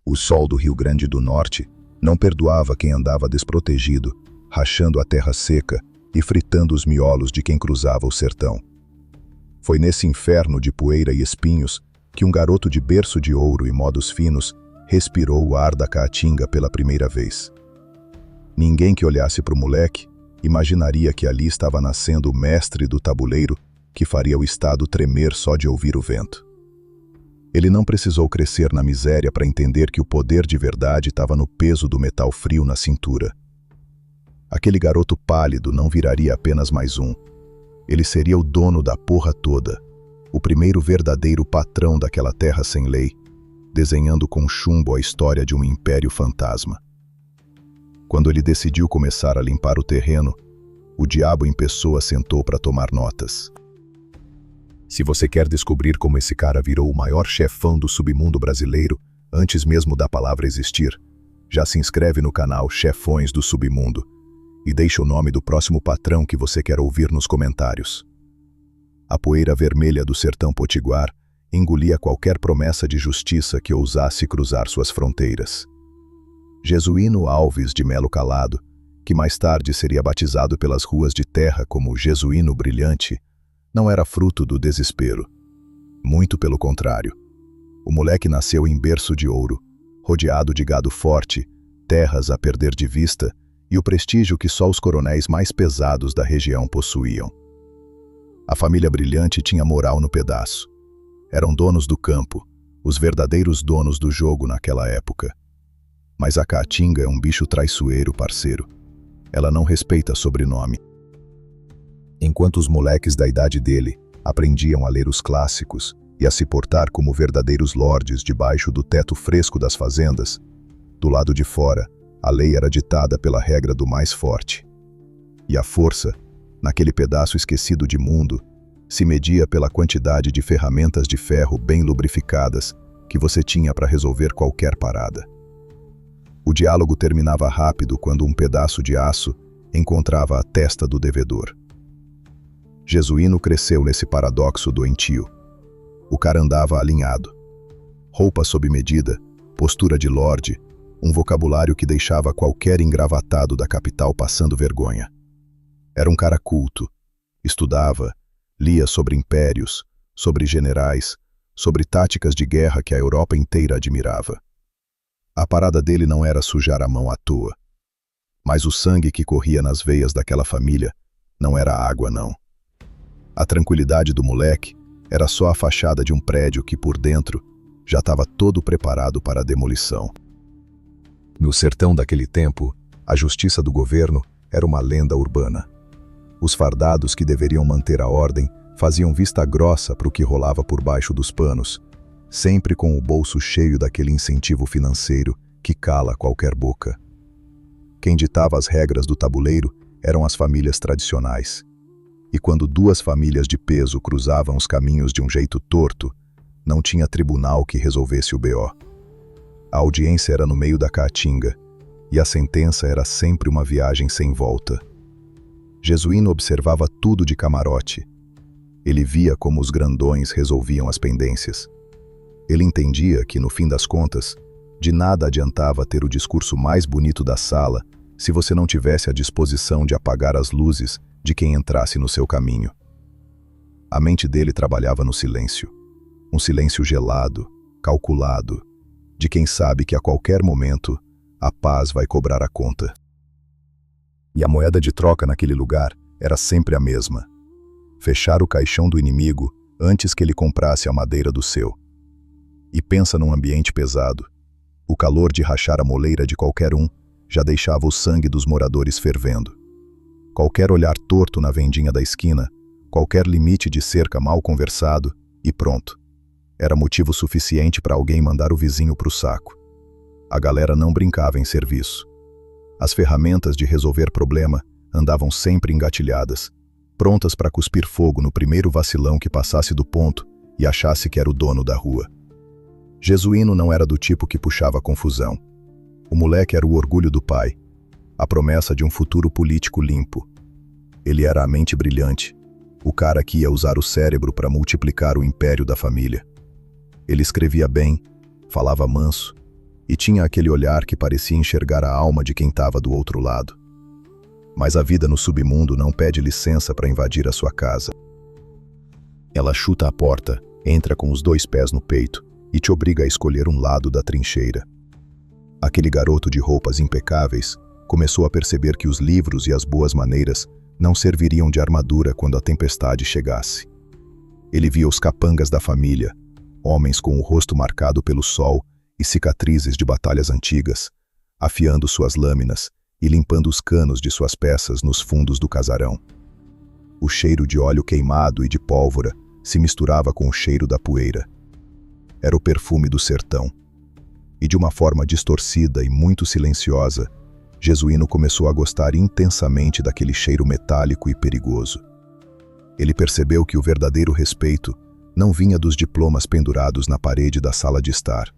O sol do Rio Grande do Norte não perdoava quem andava desprotegido, rachando a terra seca e fritando os miolos de quem cruzava o sertão. Foi nesse inferno de poeira e espinhos que um garoto de berço de ouro e modos finos respirou o ar da Caatinga pela primeira vez. Ninguém que olhasse para o moleque imaginaria que ali estava nascendo o mestre do tabuleiro que faria o estado tremer só de ouvir o vento. Ele não precisou crescer na miséria para entender que o poder de verdade estava no peso do metal frio na cintura. Aquele garoto pálido não viraria apenas mais um. Ele seria o dono da porra toda, o primeiro verdadeiro patrão daquela terra sem lei, desenhando com chumbo a história de um império fantasma. Quando ele decidiu começar a limpar o terreno, o diabo em pessoa sentou para tomar notas. Se você quer descobrir como esse cara virou o maior chefão do submundo brasileiro, antes mesmo da palavra existir, já se inscreve no canal Chefões do Submundo e deixa o nome do próximo patrão que você quer ouvir nos comentários. A poeira vermelha do sertão potiguar engolia qualquer promessa de justiça que ousasse cruzar suas fronteiras. Jesuíno Alves de Melo Calado, que mais tarde seria batizado pelas ruas de terra como Jesuíno Brilhante, não era fruto do desespero. Muito pelo contrário. O moleque nasceu em berço de ouro, rodeado de gado forte, terras a perder de vista e o prestígio que só os coronéis mais pesados da região possuíam. A família Brilhante tinha moral no pedaço. Eram donos do campo, os verdadeiros donos do jogo naquela época. Mas a Caatinga é um bicho traiçoeiro, parceiro. Ela não respeita sobrenome. Enquanto os moleques da idade dele aprendiam a ler os clássicos e a se portar como verdadeiros lordes debaixo do teto fresco das fazendas, do lado de fora, a lei era ditada pela regra do mais forte. E a força, naquele pedaço esquecido de mundo, se media pela quantidade de ferramentas de ferro bem lubrificadas que você tinha para resolver qualquer parada. O diálogo terminava rápido quando um pedaço de aço encontrava a testa do devedor. Jesuíno cresceu nesse paradoxo doentio. O cara andava alinhado. Roupa sob medida, postura de lorde, um vocabulário que deixava qualquer engravatado da capital passando vergonha. Era um cara culto. Estudava, lia sobre impérios, sobre generais, sobre táticas de guerra que a Europa inteira admirava. A parada dele não era sujar a mão à toa. Mas o sangue que corria nas veias daquela família não era água, não. A tranquilidade do moleque era só a fachada de um prédio que, por dentro, já estava todo preparado para a demolição. No sertão daquele tempo, a justiça do governo era uma lenda urbana. Os fardados que deveriam manter a ordem faziam vista grossa para o que rolava por baixo dos panos, sempre com o bolso cheio daquele incentivo financeiro que cala qualquer boca. Quem ditava as regras do tabuleiro eram as famílias tradicionais. E quando duas famílias de peso cruzavam os caminhos de um jeito torto, não tinha tribunal que resolvesse o BO. A audiência era no meio da Caatinga, e a sentença era sempre uma viagem sem volta. Jesuíno observava tudo de camarote. Ele via como os grandões resolviam as pendências. Ele entendia que, no fim das contas, de nada adiantava ter o discurso mais bonito da sala se você não tivesse a disposição de apagar as luzes de quem entrasse no seu caminho. A mente dele trabalhava no silêncio. Um silêncio gelado, calculado, de quem sabe que a qualquer momento a paz vai cobrar a conta. E a moeda de troca naquele lugar era sempre a mesma: fechar o caixão do inimigo antes que ele comprasse a madeira do seu. E pensa num ambiente pesado. O calor de rachar a moleira de qualquer um já deixava o sangue dos moradores fervendo. Qualquer olhar torto na vendinha da esquina, qualquer limite de cerca mal conversado, e pronto. Era motivo suficiente para alguém mandar o vizinho para o saco. A galera não brincava em serviço. As ferramentas de resolver problema andavam sempre engatilhadas, prontas para cuspir fogo no primeiro vacilão que passasse do ponto e achasse que era o dono da rua. Jesuíno não era do tipo que puxava confusão. O moleque era o orgulho do pai, a promessa de um futuro político limpo. Ele era a mente brilhante, o cara que ia usar o cérebro para multiplicar o império da família. Ele escrevia bem, falava manso, e tinha aquele olhar que parecia enxergar a alma de quem estava do outro lado. Mas a vida no submundo não pede licença para invadir a sua casa. Ela chuta a porta, entra com os 2 pés no peito e te obriga a escolher um lado da trincheira. Aquele garoto de roupas impecáveis começou a perceber que os livros e as boas maneiras não serviriam de armadura quando a tempestade chegasse. Ele via os capangas da família, homens com o rosto marcado pelo sol e cicatrizes de batalhas antigas, afiando suas lâminas e limpando os canos de suas peças nos fundos do casarão. O cheiro de óleo queimado e de pólvora se misturava com o cheiro da poeira. Era o perfume do sertão. E de uma forma distorcida e muito silenciosa, Jesuíno começou a gostar intensamente daquele cheiro metálico e perigoso. Ele percebeu que o verdadeiro respeito não vinha dos diplomas pendurados na parede da sala de estar.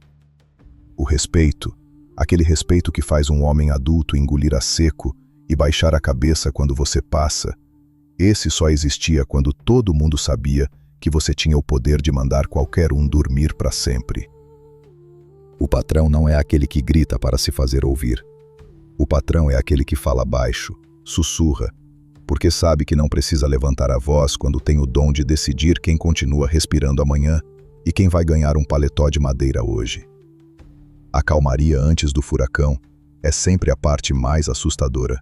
O respeito, aquele respeito que faz um homem adulto engolir a seco e baixar a cabeça quando você passa, esse só existia quando todo mundo sabia que você tinha o poder de mandar qualquer um dormir para sempre. O patrão não é aquele que grita para se fazer ouvir. O patrão é aquele que fala baixo, sussurra, porque sabe que não precisa levantar a voz quando tem o dom de decidir quem continua respirando amanhã e quem vai ganhar um paletó de madeira hoje. A calmaria antes do furacão é sempre a parte mais assustadora.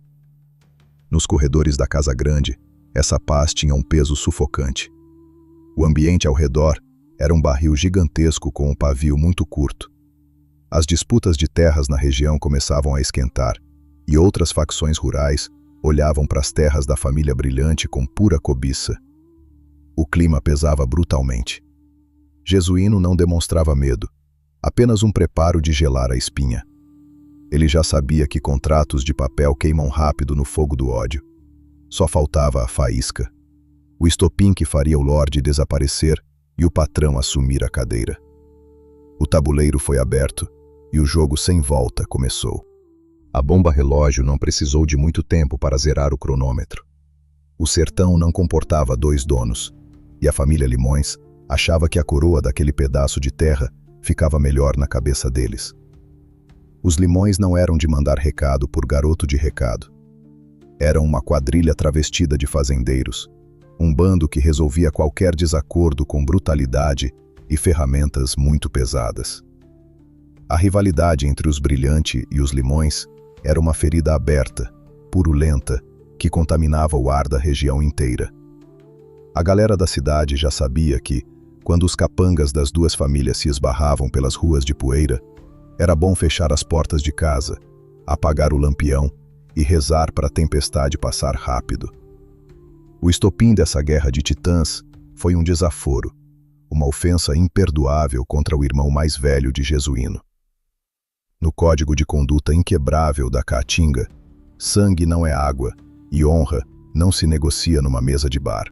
Nos corredores da casa grande, essa paz tinha um peso sufocante. O ambiente ao redor era um barril gigantesco com um pavio muito curto. As disputas de terras na região começavam a esquentar, e outras facções rurais olhavam para as terras da família Brilhante com pura cobiça. O clima pesava brutalmente. Jesuíno não demonstrava medo, apenas um preparo de gelar a espinha. Ele já sabia que contratos de papel queimam rápido no fogo do ódio. Só faltava a faísca. O estopim que faria o Lorde desaparecer e o patrão assumir a cadeira. O tabuleiro foi aberto e o jogo sem volta começou. A bomba relógio não precisou de muito tempo para zerar o cronômetro. O sertão não comportava 2 donos, e a família Limões achava que a coroa daquele pedaço de terra ficava melhor na cabeça deles. Os Limões não eram de mandar recado por garoto de recado. Eram uma quadrilha travestida de fazendeiros, um bando que resolvia qualquer desacordo com brutalidade e ferramentas muito pesadas. A rivalidade entre os Brilhante e os Limões era uma ferida aberta, purulenta, que contaminava o ar da região inteira. A galera da cidade já sabia que, quando os capangas das 2 famílias se esbarravam pelas ruas de poeira, era bom fechar as portas de casa, apagar o lampião e rezar para a tempestade passar rápido. O estopim dessa guerra de titãs foi um desaforo, uma ofensa imperdoável contra o irmão mais velho de Jesuíno. No código de conduta inquebrável da Caatinga, sangue não é água e honra não se negocia numa mesa de bar.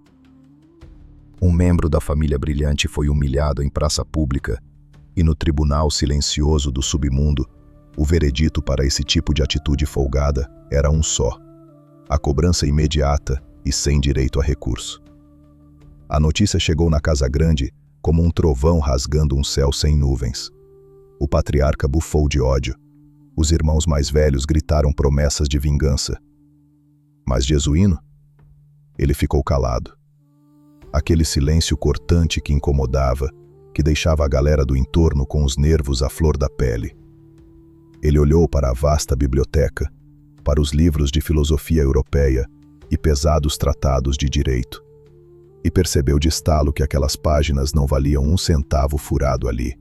Um membro da família Brilhante foi humilhado em praça pública e no tribunal silencioso do submundo, o veredito para esse tipo de atitude folgada era um só: a cobrança imediata e sem direito a recurso. A notícia chegou na Casa Grande como um trovão rasgando um céu sem nuvens. O patriarca bufou de ódio. Os irmãos mais velhos gritaram promessas de vingança. Mas Jesuíno? Ele ficou calado. Aquele silêncio cortante que incomodava, que deixava a galera do entorno com os nervos à flor da pele. Ele olhou para a vasta biblioteca, para os livros de filosofia europeia e pesados tratados de direito, e percebeu de estalo que aquelas páginas não valiam um centavo furado ali.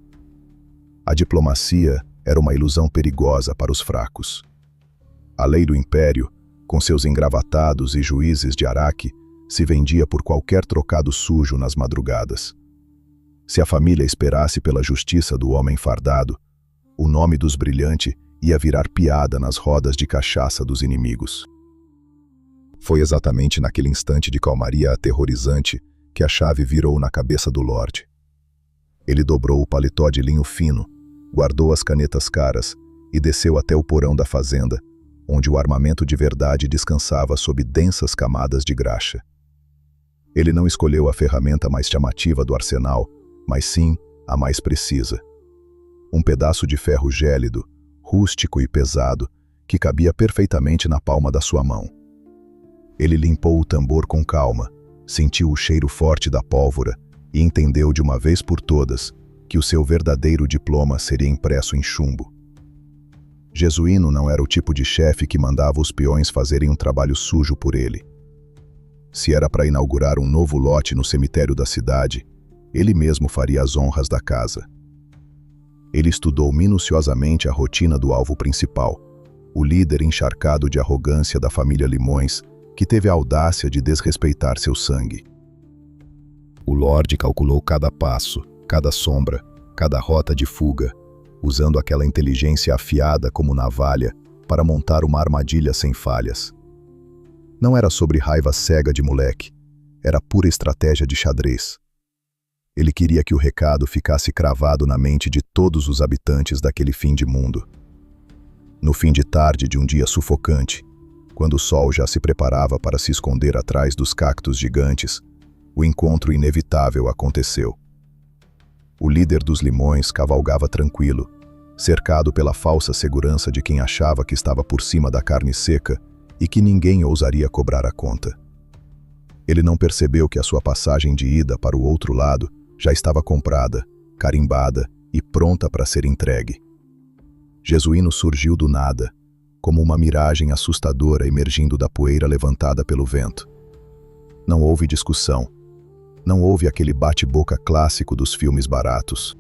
A diplomacia era uma ilusão perigosa para os fracos. A lei do império, com seus engravatados e juízes de Araque, se vendia por qualquer trocado sujo nas madrugadas. Se a família esperasse pela justiça do homem fardado, o nome dos Brilhante ia virar piada nas rodas de cachaça dos inimigos. Foi exatamente naquele instante de calmaria aterrorizante que a chave virou na cabeça do Lorde. Ele dobrou o paletó de linho fino, guardou as canetas caras e desceu até o porão da fazenda, onde o armamento de verdade descansava sob densas camadas de graxa. Ele não escolheu a ferramenta mais chamativa do arsenal, mas sim a mais precisa. um pedaço de ferro gélido, rústico e pesado, que cabia perfeitamente na palma da sua mão. Ele limpou o tambor com calma, sentiu o cheiro forte da pólvora e entendeu de uma vez por todas que o seu verdadeiro diploma seria impresso em chumbo. Jesuíno não era o tipo de chefe que mandava os peões fazerem um trabalho sujo por ele. Se era para inaugurar um novo lote no cemitério da cidade, ele mesmo faria as honras da casa. Ele estudou minuciosamente a rotina do alvo principal, o líder encharcado de arrogância da família Limões, que teve a audácia de desrespeitar seu sangue. O Lorde calculou cada passo, cada sombra, cada rota de fuga, usando aquela inteligência afiada como navalha para montar uma armadilha sem falhas. Não era sobre raiva cega de moleque, era pura estratégia de xadrez. Ele queria que o recado ficasse cravado na mente de todos os habitantes daquele fim de mundo. No fim de tarde de um dia sufocante, quando o sol já se preparava para se esconder atrás dos cactos gigantes, o encontro inevitável aconteceu. O líder dos Limões cavalgava tranquilo, cercado pela falsa segurança de quem achava que estava por cima da carne seca e que ninguém ousaria cobrar a conta. Ele não percebeu que a sua passagem de ida para o outro lado já estava comprada, carimbada e pronta para ser entregue. Jesuíno surgiu do nada, como uma miragem assustadora emergindo da poeira levantada pelo vento. Não houve discussão. Não houve aquele bate-boca clássico dos filmes baratos.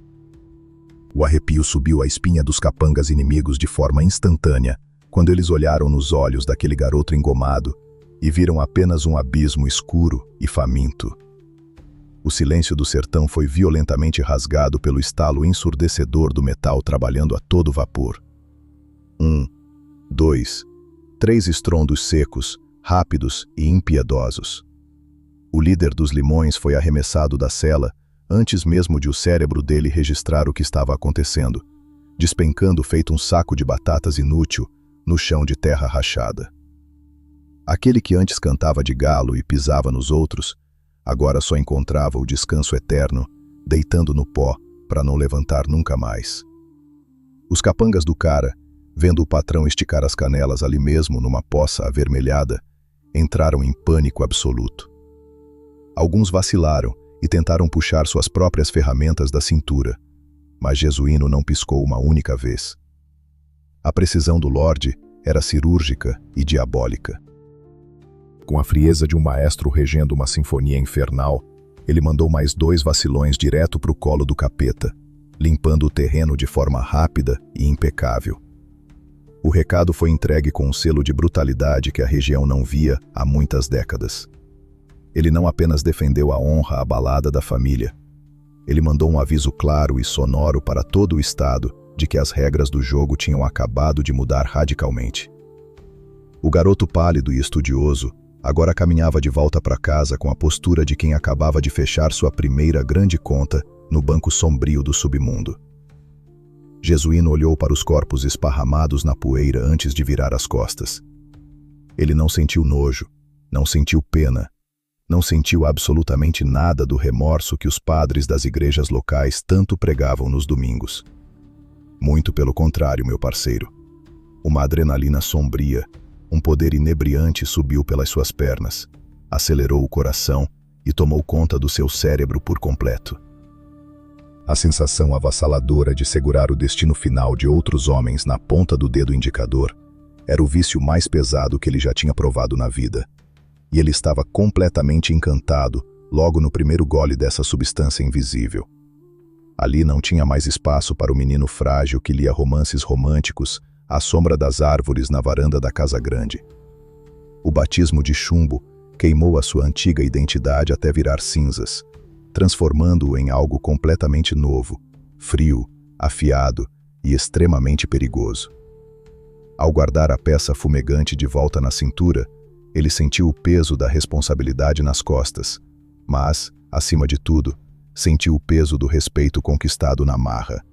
O arrepio subiu a espinha dos capangas inimigos de forma instantânea, quando eles olharam nos olhos daquele garoto engomado e viram apenas um abismo escuro e faminto. O silêncio do sertão foi violentamente rasgado pelo estalo ensurdecedor do metal trabalhando a todo vapor. 1, 2, 3 estrondos secos, rápidos e impiedosos. O líder dos Limões foi arremessado da cela antes mesmo de o cérebro dele registrar o que estava acontecendo, despencando feito um saco de batatas inútil no chão de terra rachada. Aquele que antes cantava de galo e pisava nos outros, agora só encontrava o descanso eterno, deitando no pó para não levantar nunca mais. Os capangas do cara, vendo o patrão esticar as canelas ali mesmo numa poça avermelhada, entraram em pânico absoluto. Alguns vacilaram e tentaram puxar suas próprias ferramentas da cintura, mas Jesuíno não piscou uma única vez. A precisão do Lorde era cirúrgica e diabólica. Com a frieza de um maestro regendo uma sinfonia infernal, ele mandou mais 2 vacilões direto para o colo do capeta, limpando o terreno de forma rápida e impecável. O recado foi entregue com um selo de brutalidade que a região não via há muitas décadas. Ele não apenas defendeu a honra abalada da família, ele mandou um aviso claro e sonoro para todo o estado de que as regras do jogo tinham acabado de mudar radicalmente. O garoto pálido e estudioso agora caminhava de volta para casa com a postura de quem acabava de fechar sua primeira grande conta no banco sombrio do submundo. Jesuíno olhou para os corpos esparramados na poeira antes de virar as costas. Ele não sentiu nojo, não sentiu pena, não sentiu absolutamente nada do remorso que os padres das igrejas locais tanto pregavam nos domingos. Muito pelo contrário, meu parceiro. Uma adrenalina sombria, um poder inebriante subiu pelas suas pernas, acelerou o coração e tomou conta do seu cérebro por completo. A sensação avassaladora de segurar o destino final de outros homens na ponta do dedo indicador era o vício mais pesado que ele já tinha provado na vida. E ele estava completamente encantado logo no primeiro gole dessa substância invisível. Ali não tinha mais espaço para o menino frágil que lia romances românticos à sombra das árvores na varanda da casa grande. O batismo de chumbo queimou a sua antiga identidade até virar cinzas, transformando-o em algo completamente novo, frio, afiado e extremamente perigoso. Ao guardar a peça fumegante de volta na cintura, ele sentiu o peso da responsabilidade nas costas, mas, acima de tudo, sentiu o peso do respeito conquistado na marra.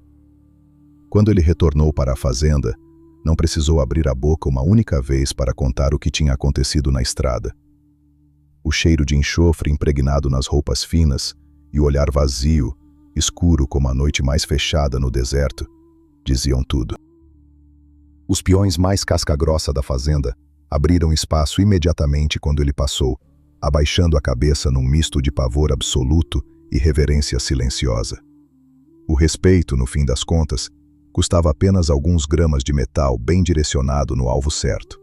Quando ele retornou para a fazenda, não precisou abrir a boca uma única vez para contar o que tinha acontecido na estrada. O cheiro de enxofre impregnado nas roupas finas e o olhar vazio, escuro como a noite mais fechada no deserto, diziam tudo. Os peões mais casca-grossa da fazenda abriram espaço imediatamente quando ele passou, abaixando a cabeça num misto de pavor absoluto e reverência silenciosa. O respeito, no fim das contas, custava apenas alguns gramas de metal bem direcionado no alvo certo.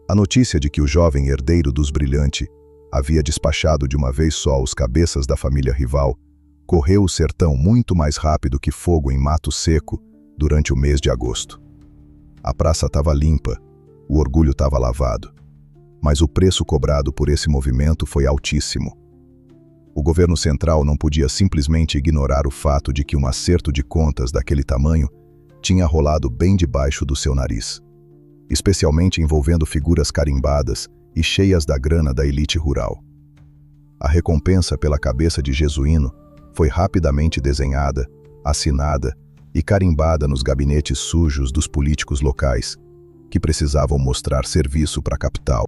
A notícia de que o jovem herdeiro dos Brilhante havia despachado de uma vez só os cabeças da família rival correu o sertão muito mais rápido que fogo em mato seco durante o mês de agosto. A praça estava limpa, o orgulho estava lavado, mas o preço cobrado por esse movimento foi altíssimo. O governo central não podia simplesmente ignorar o fato de que um acerto de contas daquele tamanho tinha rolado bem debaixo do seu nariz, especialmente envolvendo figuras carimbadas e cheias da grana da elite rural. A recompensa pela cabeça de Jesuíno foi rapidamente desenhada, assinada e carimbada nos gabinetes sujos dos políticos locais, que precisavam mostrar serviço para a capital.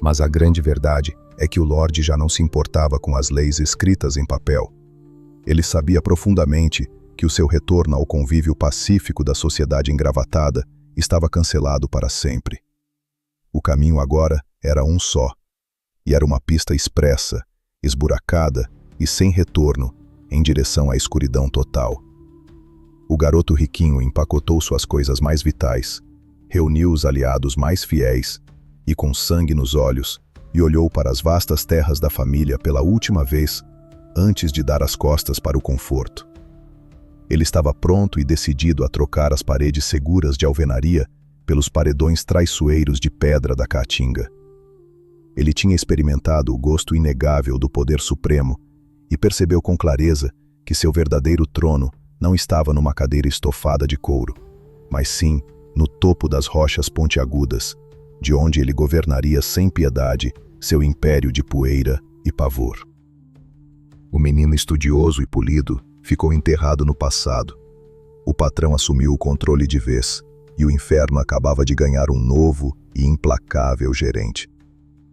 Mas a grande verdade é que o Lorde já não se importava com as leis escritas em papel. Ele sabia profundamente que o seu retorno ao convívio pacífico da sociedade engravatada estava cancelado para sempre. O caminho agora era um só, e era uma pista expressa, esburacada e sem retorno, em direção à escuridão total. O garoto riquinho empacotou suas coisas mais vitais, reuniu os aliados mais fiéis e, com sangue nos olhos, e olhou para as vastas terras da família pela última vez, antes de dar as costas para o conforto. Ele estava pronto e decidido a trocar as paredes seguras de alvenaria pelos paredões traiçoeiros de pedra da Caatinga. Ele tinha experimentado o gosto inegável do poder supremo e percebeu com clareza que seu verdadeiro trono não estava numa cadeira estofada de couro, mas sim no topo das rochas pontiagudas, de onde ele governaria sem piedade seu império de poeira e pavor. O menino estudioso e polido ficou enterrado no passado. O patrão assumiu o controle de vez, e o inferno acabava de ganhar um novo e implacável gerente.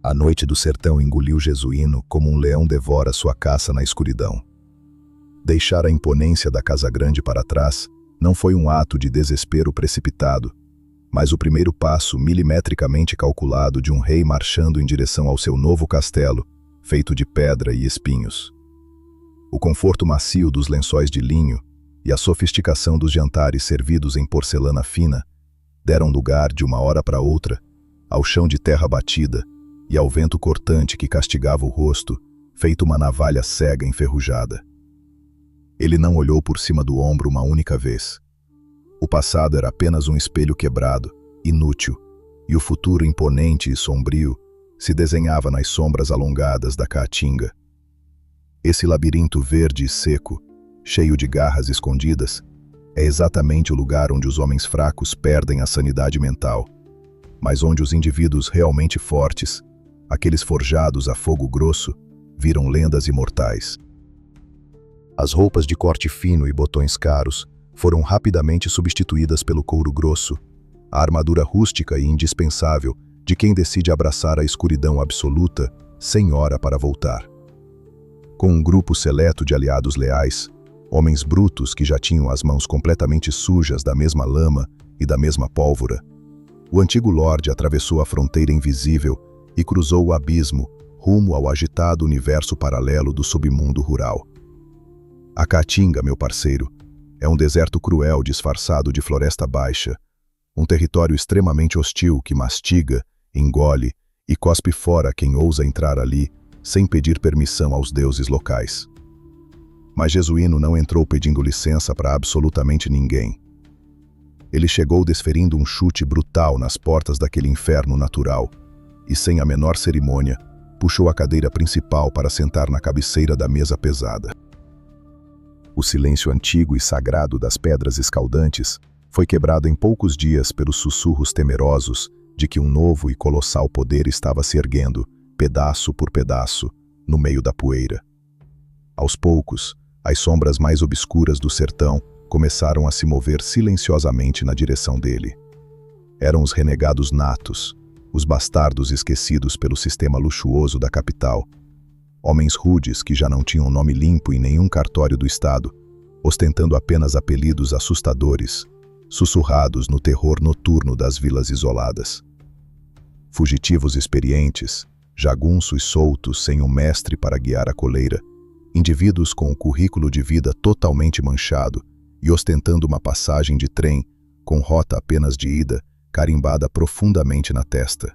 A noite do sertão engoliu Jesuíno como um leão devora sua caça na escuridão. Deixar a imponência da Casa Grande para trás não foi um ato de desespero precipitado, mas o primeiro passo milimetricamente calculado de um rei marchando em direção ao seu novo castelo, feito de pedra e espinhos. O conforto macio dos lençóis de linho e a sofisticação dos jantares servidos em porcelana fina deram lugar, de uma hora para outra, ao chão de terra batida e ao vento cortante que castigava o rosto, feito uma navalha cega enferrujada. Ele não olhou por cima do ombro uma única vez. O passado era apenas um espelho quebrado, inútil, e o futuro imponente e sombrio se desenhava nas sombras alongadas da Caatinga. Esse labirinto verde e seco, cheio de garras escondidas, é exatamente o lugar onde os homens fracos perdem a sanidade mental, mas onde os indivíduos realmente fortes, aqueles forjados a fogo grosso, viram lendas imortais. As roupas de corte fino e botões caros foram rapidamente substituídas pelo couro grosso, a armadura rústica e indispensável de quem decide abraçar a escuridão absoluta sem hora para voltar. Com um grupo seleto de aliados leais, homens brutos que já tinham as mãos completamente sujas da mesma lama e da mesma pólvora, o antigo Lorde atravessou a fronteira invisível e cruzou o abismo rumo ao agitado universo paralelo do submundo rural. A Caatinga, meu parceiro, é um deserto cruel disfarçado de floresta baixa, um território extremamente hostil que mastiga, engole e cospe fora quem ousa entrar ali sem pedir permissão aos deuses locais. Mas Jesuíno não entrou pedindo licença para absolutamente ninguém. Ele chegou desferindo um chute brutal nas portas daquele inferno natural e, sem a menor cerimônia, puxou a cadeira principal para sentar na cabeceira da mesa pesada. O silêncio antigo e sagrado das pedras escaldantes foi quebrado em poucos dias pelos sussurros temerosos de que um novo e colossal poder estava se erguendo, pedaço por pedaço, no meio da poeira. Aos poucos, as sombras mais obscuras do sertão começaram a se mover silenciosamente na direção dele. Eram os renegados natos, os bastardos esquecidos pelo sistema luxuoso da capital, homens rudes que já não tinham nome limpo em nenhum cartório do estado, ostentando apenas apelidos assustadores, sussurrados no terror noturno das vilas isoladas. Fugitivos experientes, jagunços soltos sem um mestre para guiar a coleira, indivíduos com um currículo de vida totalmente manchado e ostentando uma passagem de trem com rota apenas de ida, carimbada profundamente na testa.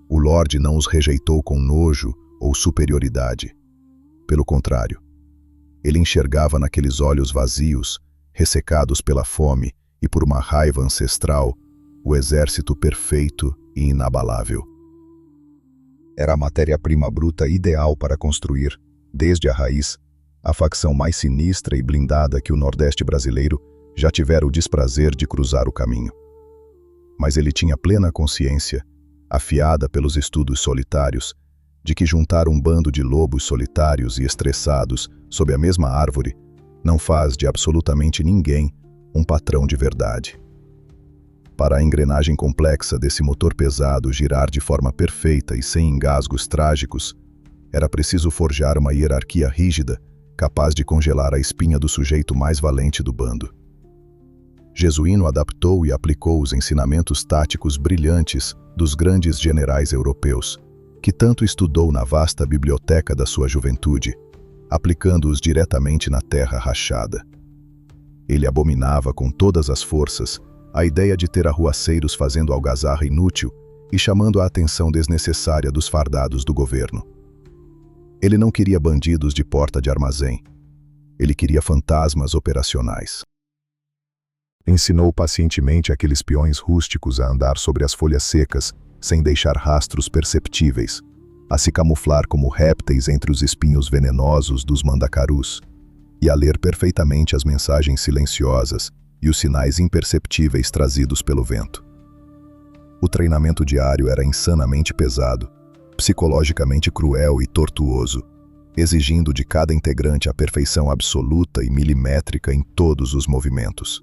O Lorde não os rejeitou com nojo ou superioridade. Pelo contrário, ele enxergava naqueles olhos vazios, ressecados pela fome e por uma raiva ancestral, o exército perfeito e inabalável. Era a matéria-prima bruta ideal para construir, desde a raiz, a facção mais sinistra e blindada que o Nordeste brasileiro já tivera o desprazer de cruzar o caminho. Mas ele tinha plena consciência, afiada pelos estudos solitários, de que juntar um bando de lobos solitários e estressados sob a mesma árvore não faz de absolutamente ninguém um patrão de verdade. Para a engrenagem complexa desse motor pesado girar de forma perfeita e sem engasgos trágicos, era preciso forjar uma hierarquia rígida, capaz de congelar a espinha do sujeito mais valente do bando. Jesuíno adaptou e aplicou os ensinamentos táticos brilhantes dos grandes generais europeus, que tanto estudou na vasta biblioteca da sua juventude, aplicando-os diretamente na terra rachada. Ele abominava com todas as forças a ideia de ter arruaceiros fazendo algazarra inútil e chamando a atenção desnecessária dos fardados do governo. Ele não queria bandidos de porta de armazém. Ele queria fantasmas operacionais. Ensinou pacientemente aqueles peões rústicos a andar sobre as folhas secas, sem deixar rastros perceptíveis, a se camuflar como répteis entre os espinhos venenosos dos mandacarus, e a ler perfeitamente as mensagens silenciosas e os sinais imperceptíveis trazidos pelo vento. O treinamento diário era insanamente pesado, psicologicamente cruel e tortuoso, exigindo de cada integrante a perfeição absoluta e milimétrica em todos os movimentos.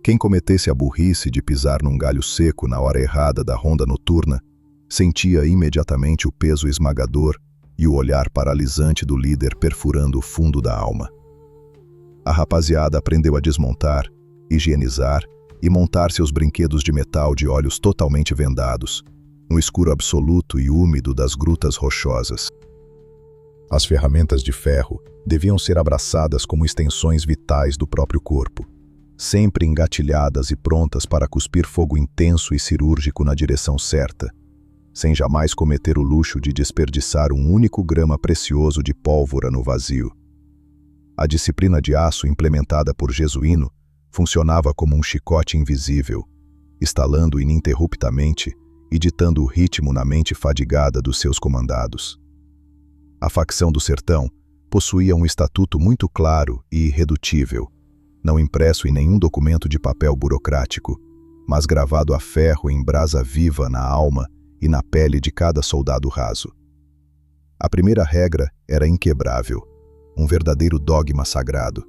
Quem cometesse a burrice de pisar num galho seco na hora errada da ronda noturna, sentia imediatamente o peso esmagador e o olhar paralisante do líder perfurando o fundo da alma. A rapaziada aprendeu a desmontar, higienizar e montar seus brinquedos de metal de olhos totalmente vendados, no escuro absoluto e úmido das grutas rochosas. As ferramentas de ferro deviam ser abraçadas como extensões vitais do próprio corpo, sempre engatilhadas e prontas para cuspir fogo intenso e cirúrgico na direção certa, sem jamais cometer o luxo de desperdiçar um único grama precioso de pólvora no vazio. A disciplina de aço implementada por Jesuíno funcionava como um chicote invisível, estalando ininterruptamente e ditando o ritmo na mente fadigada dos seus comandados. A facção do sertão possuía um estatuto muito claro e irredutível, não impresso em nenhum documento de papel burocrático, mas gravado a ferro em brasa viva na alma e na pele de cada soldado raso. A primeira regra era inquebrável, um verdadeiro dogma sagrado.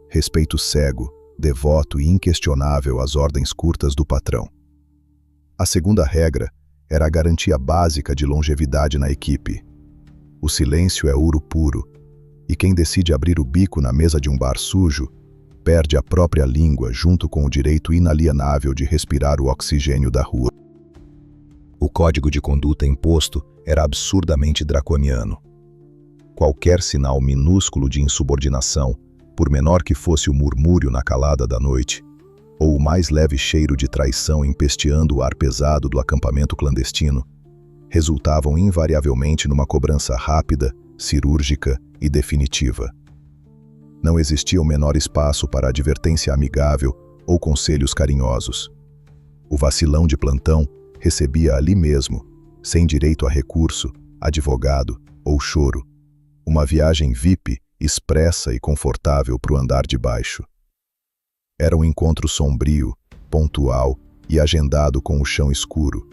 Respeito cego, devoto e inquestionável às ordens curtas do patrão. A segunda regra era a garantia básica de longevidade na equipe. O silêncio é ouro puro, e quem decide abrir o bico na mesa de um bar sujo perde a própria língua junto com o direito inalienável de respirar o oxigênio da rua. O código de conduta imposto era absurdamente draconiano. Qualquer sinal minúsculo de insubordinação, por menor que fosse o murmúrio na calada da noite, ou o mais leve cheiro de traição empesteando o ar pesado do acampamento clandestino, resultavam invariavelmente numa cobrança rápida, cirúrgica e definitiva. Não existia o menor espaço para advertência amigável ou conselhos carinhosos. O vacilão de plantão recebia ali mesmo, sem direito a recurso, advogado ou choro, uma viagem VIP, expressa e confortável para o andar de baixo. Era um encontro sombrio, pontual e agendado com o chão escuro,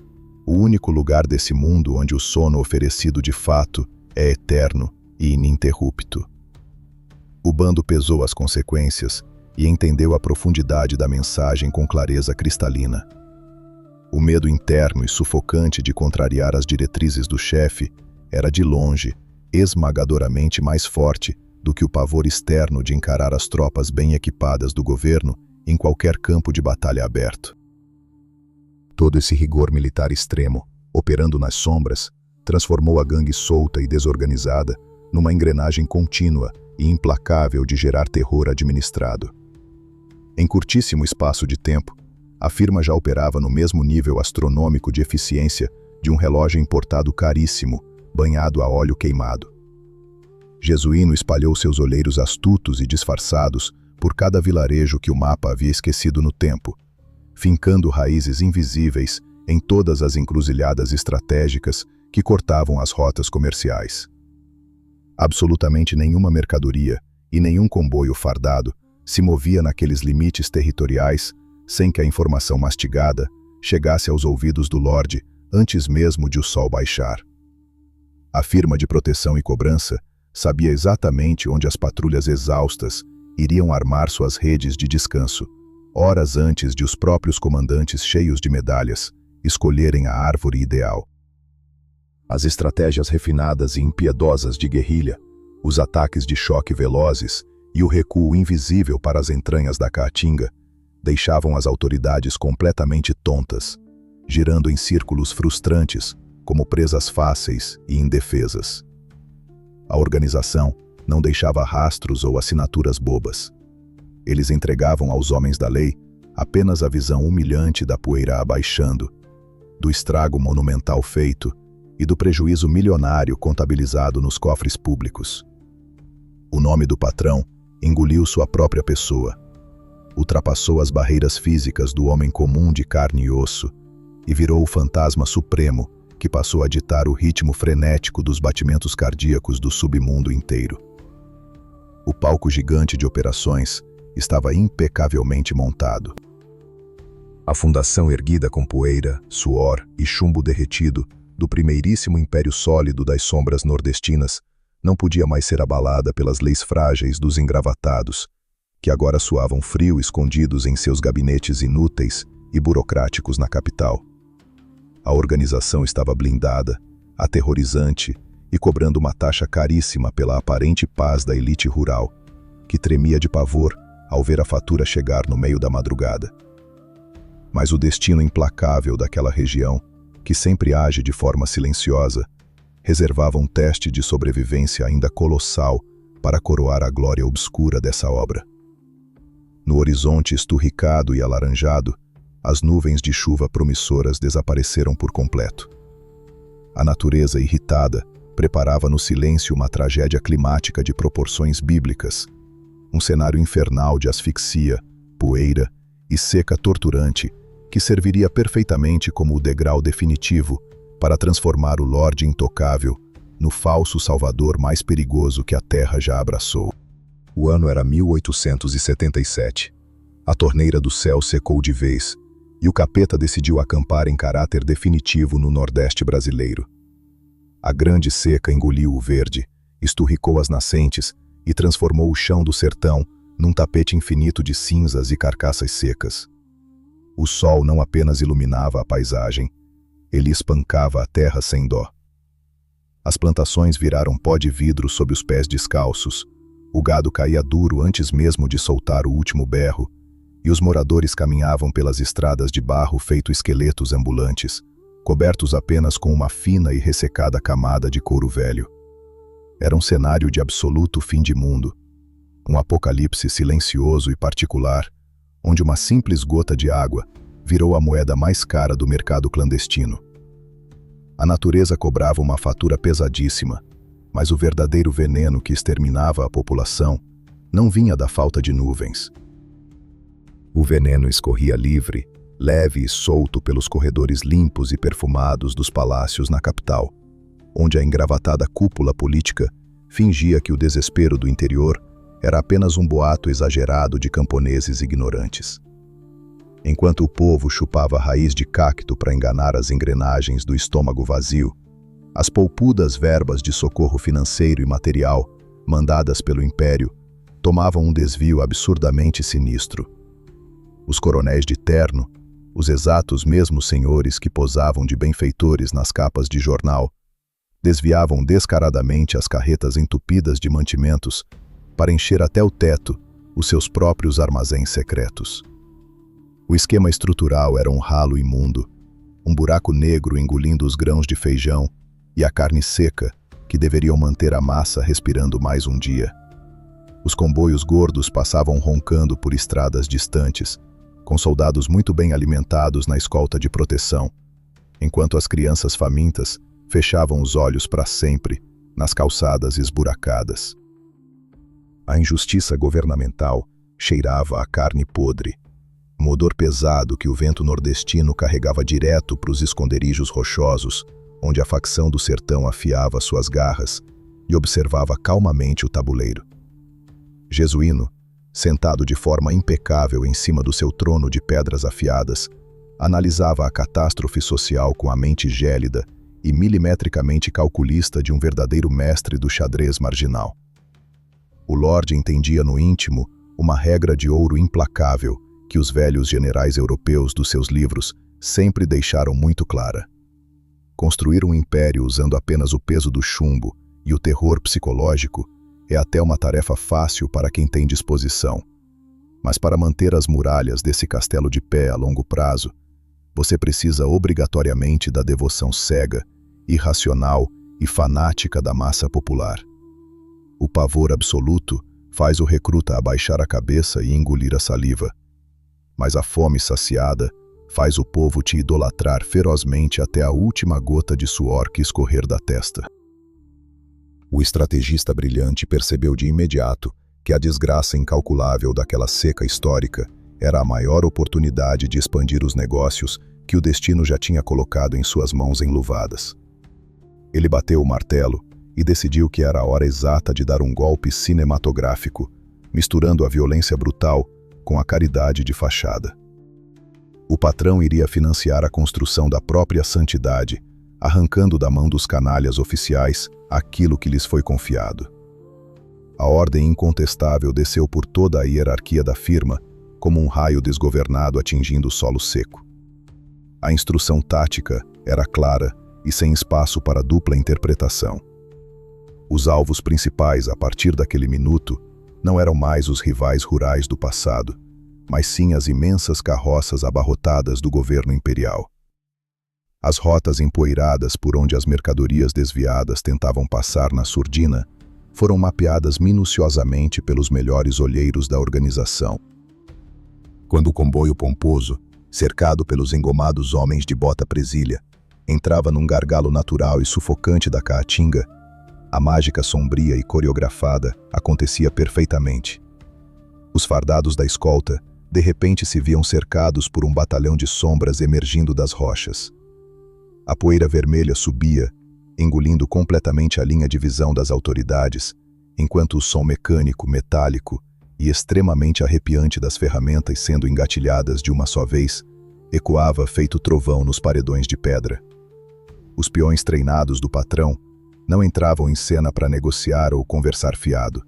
o único lugar desse mundo onde o sono oferecido de fato é eterno e ininterrupto. O bando pesou as consequências e entendeu a profundidade da mensagem com clareza cristalina. O medo interno e sufocante de contrariar as diretrizes do chefe era de longe, esmagadoramente mais forte do que o pavor externo de encarar as tropas bem equipadas do governo em qualquer campo de batalha aberto. Todo esse rigor militar extremo, operando nas sombras, transformou a gangue solta e desorganizada numa engrenagem contínua e implacável de gerar terror administrado. Em curtíssimo espaço de tempo, a firma já operava no mesmo nível astronômico de eficiência de um relógio importado caríssimo, banhado a óleo queimado. Jesuíno espalhou seus olheiros astutos e disfarçados por cada vilarejo que o mapa havia esquecido no tempo, fincando raízes invisíveis em todas as encruzilhadas estratégicas que cortavam as rotas comerciais. Absolutamente nenhuma mercadoria e nenhum comboio fardado se movia naqueles limites territoriais sem que a informação mastigada chegasse aos ouvidos do Lorde antes mesmo de o sol baixar. A firma de proteção e cobrança sabia exatamente onde as patrulhas exaustas iriam armar suas redes de descanso, horas antes de os próprios comandantes cheios de medalhas escolherem a árvore ideal. As estratégias refinadas e impiedosas de guerrilha, os ataques de choque velozes e o recuo invisível para as entranhas da Caatinga deixavam as autoridades completamente tontas, girando em círculos frustrantes como presas fáceis e indefesas. A organização não deixava rastros ou assinaturas bobas. Eles entregavam aos homens da lei apenas a visão humilhante da poeira abaixando, do estrago monumental feito e do prejuízo milionário contabilizado nos cofres públicos. O nome do patrão engoliu sua própria pessoa, ultrapassou as barreiras físicas do homem comum de carne e osso e virou o fantasma supremo que passou a ditar o ritmo frenético dos batimentos cardíacos do submundo inteiro. O palco gigante de operações estava impecavelmente montado. A fundação erguida com poeira, suor e chumbo derretido do primeiríssimo império sólido das sombras nordestinas não podia mais ser abalada pelas leis frágeis dos engravatados, que agora suavam frio escondidos em seus gabinetes inúteis e burocráticos na capital. A organização estava blindada, aterrorizante e cobrando uma taxa caríssima pela aparente paz da elite rural, que tremia de pavor ao ver a fatura chegar no meio da madrugada. Mas o destino implacável daquela região, que sempre age de forma silenciosa, reservava um teste de sobrevivência ainda colossal para coroar a glória obscura dessa obra. No horizonte esturricado e alaranjado, as nuvens de chuva promissoras desapareceram por completo. A natureza irritada preparava no silêncio uma tragédia climática de proporções bíblicas, um cenário infernal de asfixia, poeira e seca torturante que serviria perfeitamente como o degrau definitivo para transformar o Lorde Intocável no falso salvador mais perigoso que a Terra já abraçou. O ano era 1877. A torneira do céu secou de vez, e o capeta decidiu acampar em caráter definitivo no Nordeste brasileiro. A grande seca engoliu o verde, esturricou as nascentes e transformou o chão do sertão num tapete infinito de cinzas e carcaças secas. O sol não apenas iluminava a paisagem, ele espancava a terra sem dó. As plantações viraram pó de vidro sob os pés descalços, o gado caía duro antes mesmo de soltar o último berro, e os moradores caminhavam pelas estradas de barro feito esqueletos ambulantes, cobertos apenas com uma fina e ressecada camada de couro velho. Era um cenário de absoluto fim de mundo, um apocalipse silencioso e particular, onde uma simples gota de água virou a moeda mais cara do mercado clandestino. A natureza cobrava uma fatura pesadíssima, mas o verdadeiro veneno que exterminava a população não vinha da falta de nuvens. O veneno escorria livre, leve e solto pelos corredores limpos e perfumados dos palácios na capital, onde a engravatada cúpula política fingia que o desespero do interior era apenas um boato exagerado de camponeses ignorantes. Enquanto o povo chupava raiz de cacto para enganar as engrenagens do estômago vazio, as polpudas verbas de socorro financeiro e material, mandadas pelo Império, tomavam um desvio absurdamente sinistro. Os coronéis de terno, os exatos mesmos senhores que posavam de benfeitores nas capas de jornal, desviavam descaradamente as carretas entupidas de mantimentos para encher até o teto os seus próprios armazéns secretos. O esquema estrutural era um ralo imundo, um buraco negro engolindo os grãos de feijão e a carne seca que deveriam manter a massa respirando mais um dia. Os comboios gordos passavam roncando por estradas distantes, com soldados muito bem alimentados na escolta de proteção, enquanto as crianças famintas fechavam os olhos para sempre nas calçadas esburacadas. A injustiça governamental cheirava a carne podre, um odor pesado que o vento nordestino carregava direto para os esconderijos rochosos, onde a facção do sertão afiava suas garras e observava calmamente o tabuleiro. Jesuíno, sentado de forma impecável em cima do seu trono de pedras afiadas, analisava a catástrofe social com a mente gélida e milimetricamente calculista de um verdadeiro mestre do xadrez marginal. O Lorde entendia no íntimo uma regra de ouro implacável que os velhos generais europeus dos seus livros sempre deixaram muito clara. Construir um império usando apenas o peso do chumbo e o terror psicológico é até uma tarefa fácil para quem tem disposição. Mas para manter as muralhas desse castelo de pé a longo prazo, você precisa obrigatoriamente da devoção cega, irracional e fanática da massa popular. O pavor absoluto faz o recruta abaixar a cabeça e engolir a saliva, mas a fome saciada faz o povo te idolatrar ferozmente até a última gota de suor que escorrer da testa. O estrategista brilhante percebeu de imediato que a desgraça incalculável daquela seca histórica era a maior oportunidade de expandir os negócios que o destino já tinha colocado em suas mãos enluvadas. Ele bateu o martelo e decidiu que era a hora exata de dar um golpe cinematográfico, misturando a violência brutal com a caridade de fachada. O patrão iria financiar a construção da própria santidade, arrancando da mão dos canalhas oficiais aquilo que lhes foi confiado. A ordem incontestável desceu por toda a hierarquia da firma, como um raio desgovernado atingindo o solo seco. A instrução tática era clara e sem espaço para dupla interpretação. Os alvos principais, a partir daquele minuto, não eram mais os rivais rurais do passado, mas sim as imensas carroças abarrotadas do governo imperial. As rotas empoeiradas por onde as mercadorias desviadas tentavam passar na surdina foram mapeadas minuciosamente pelos melhores olheiros da organização. Quando o comboio pomposo, cercado pelos engomados homens de bota presilha, entrava num gargalo natural e sufocante da Caatinga, a mágica sombria e coreografada acontecia perfeitamente. Os fardados da escolta, de repente, se viam cercados por um batalhão de sombras emergindo das rochas. A poeira vermelha subia, engolindo completamente a linha de visão das autoridades, enquanto o som mecânico, metálico e extremamente arrepiante das ferramentas sendo engatilhadas de uma só vez ecoava feito trovão nos paredões de pedra. Os peões treinados do patrão não entravam em cena para negociar ou conversar fiado.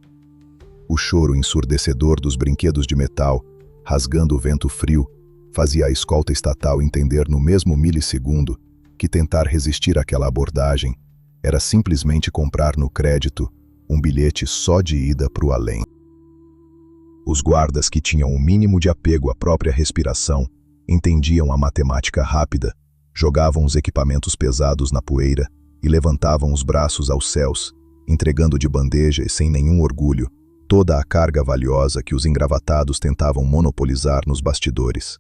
O choro ensurdecedor dos brinquedos de metal, rasgando o vento frio, fazia a escolta estatal entender no mesmo milissegundo que tentar resistir àquela abordagem era simplesmente comprar no crédito um bilhete só de ida para o além. Os guardas que tinham o mínimo de apego à própria respiração entendiam a matemática rápida, jogavam os equipamentos pesados na poeira e levantavam os braços aos céus, entregando de bandeja e sem nenhum orgulho toda a carga valiosa que os engravatados tentavam monopolizar nos bastidores.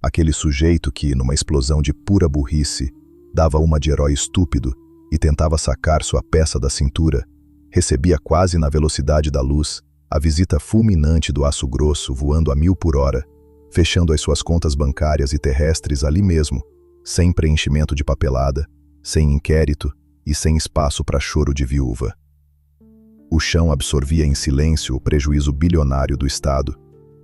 Aquele sujeito que, numa explosão de pura burrice, dava uma de herói estúpido e tentava sacar sua peça da cintura, recebia quase na velocidade da luz a visita fulminante do aço grosso voando a 1000 por hora, fechando as suas contas bancárias e terrestres ali mesmo, sem preenchimento de papelada, sem inquérito e sem espaço para choro de viúva. O chão absorvia em silêncio o prejuízo bilionário do Estado,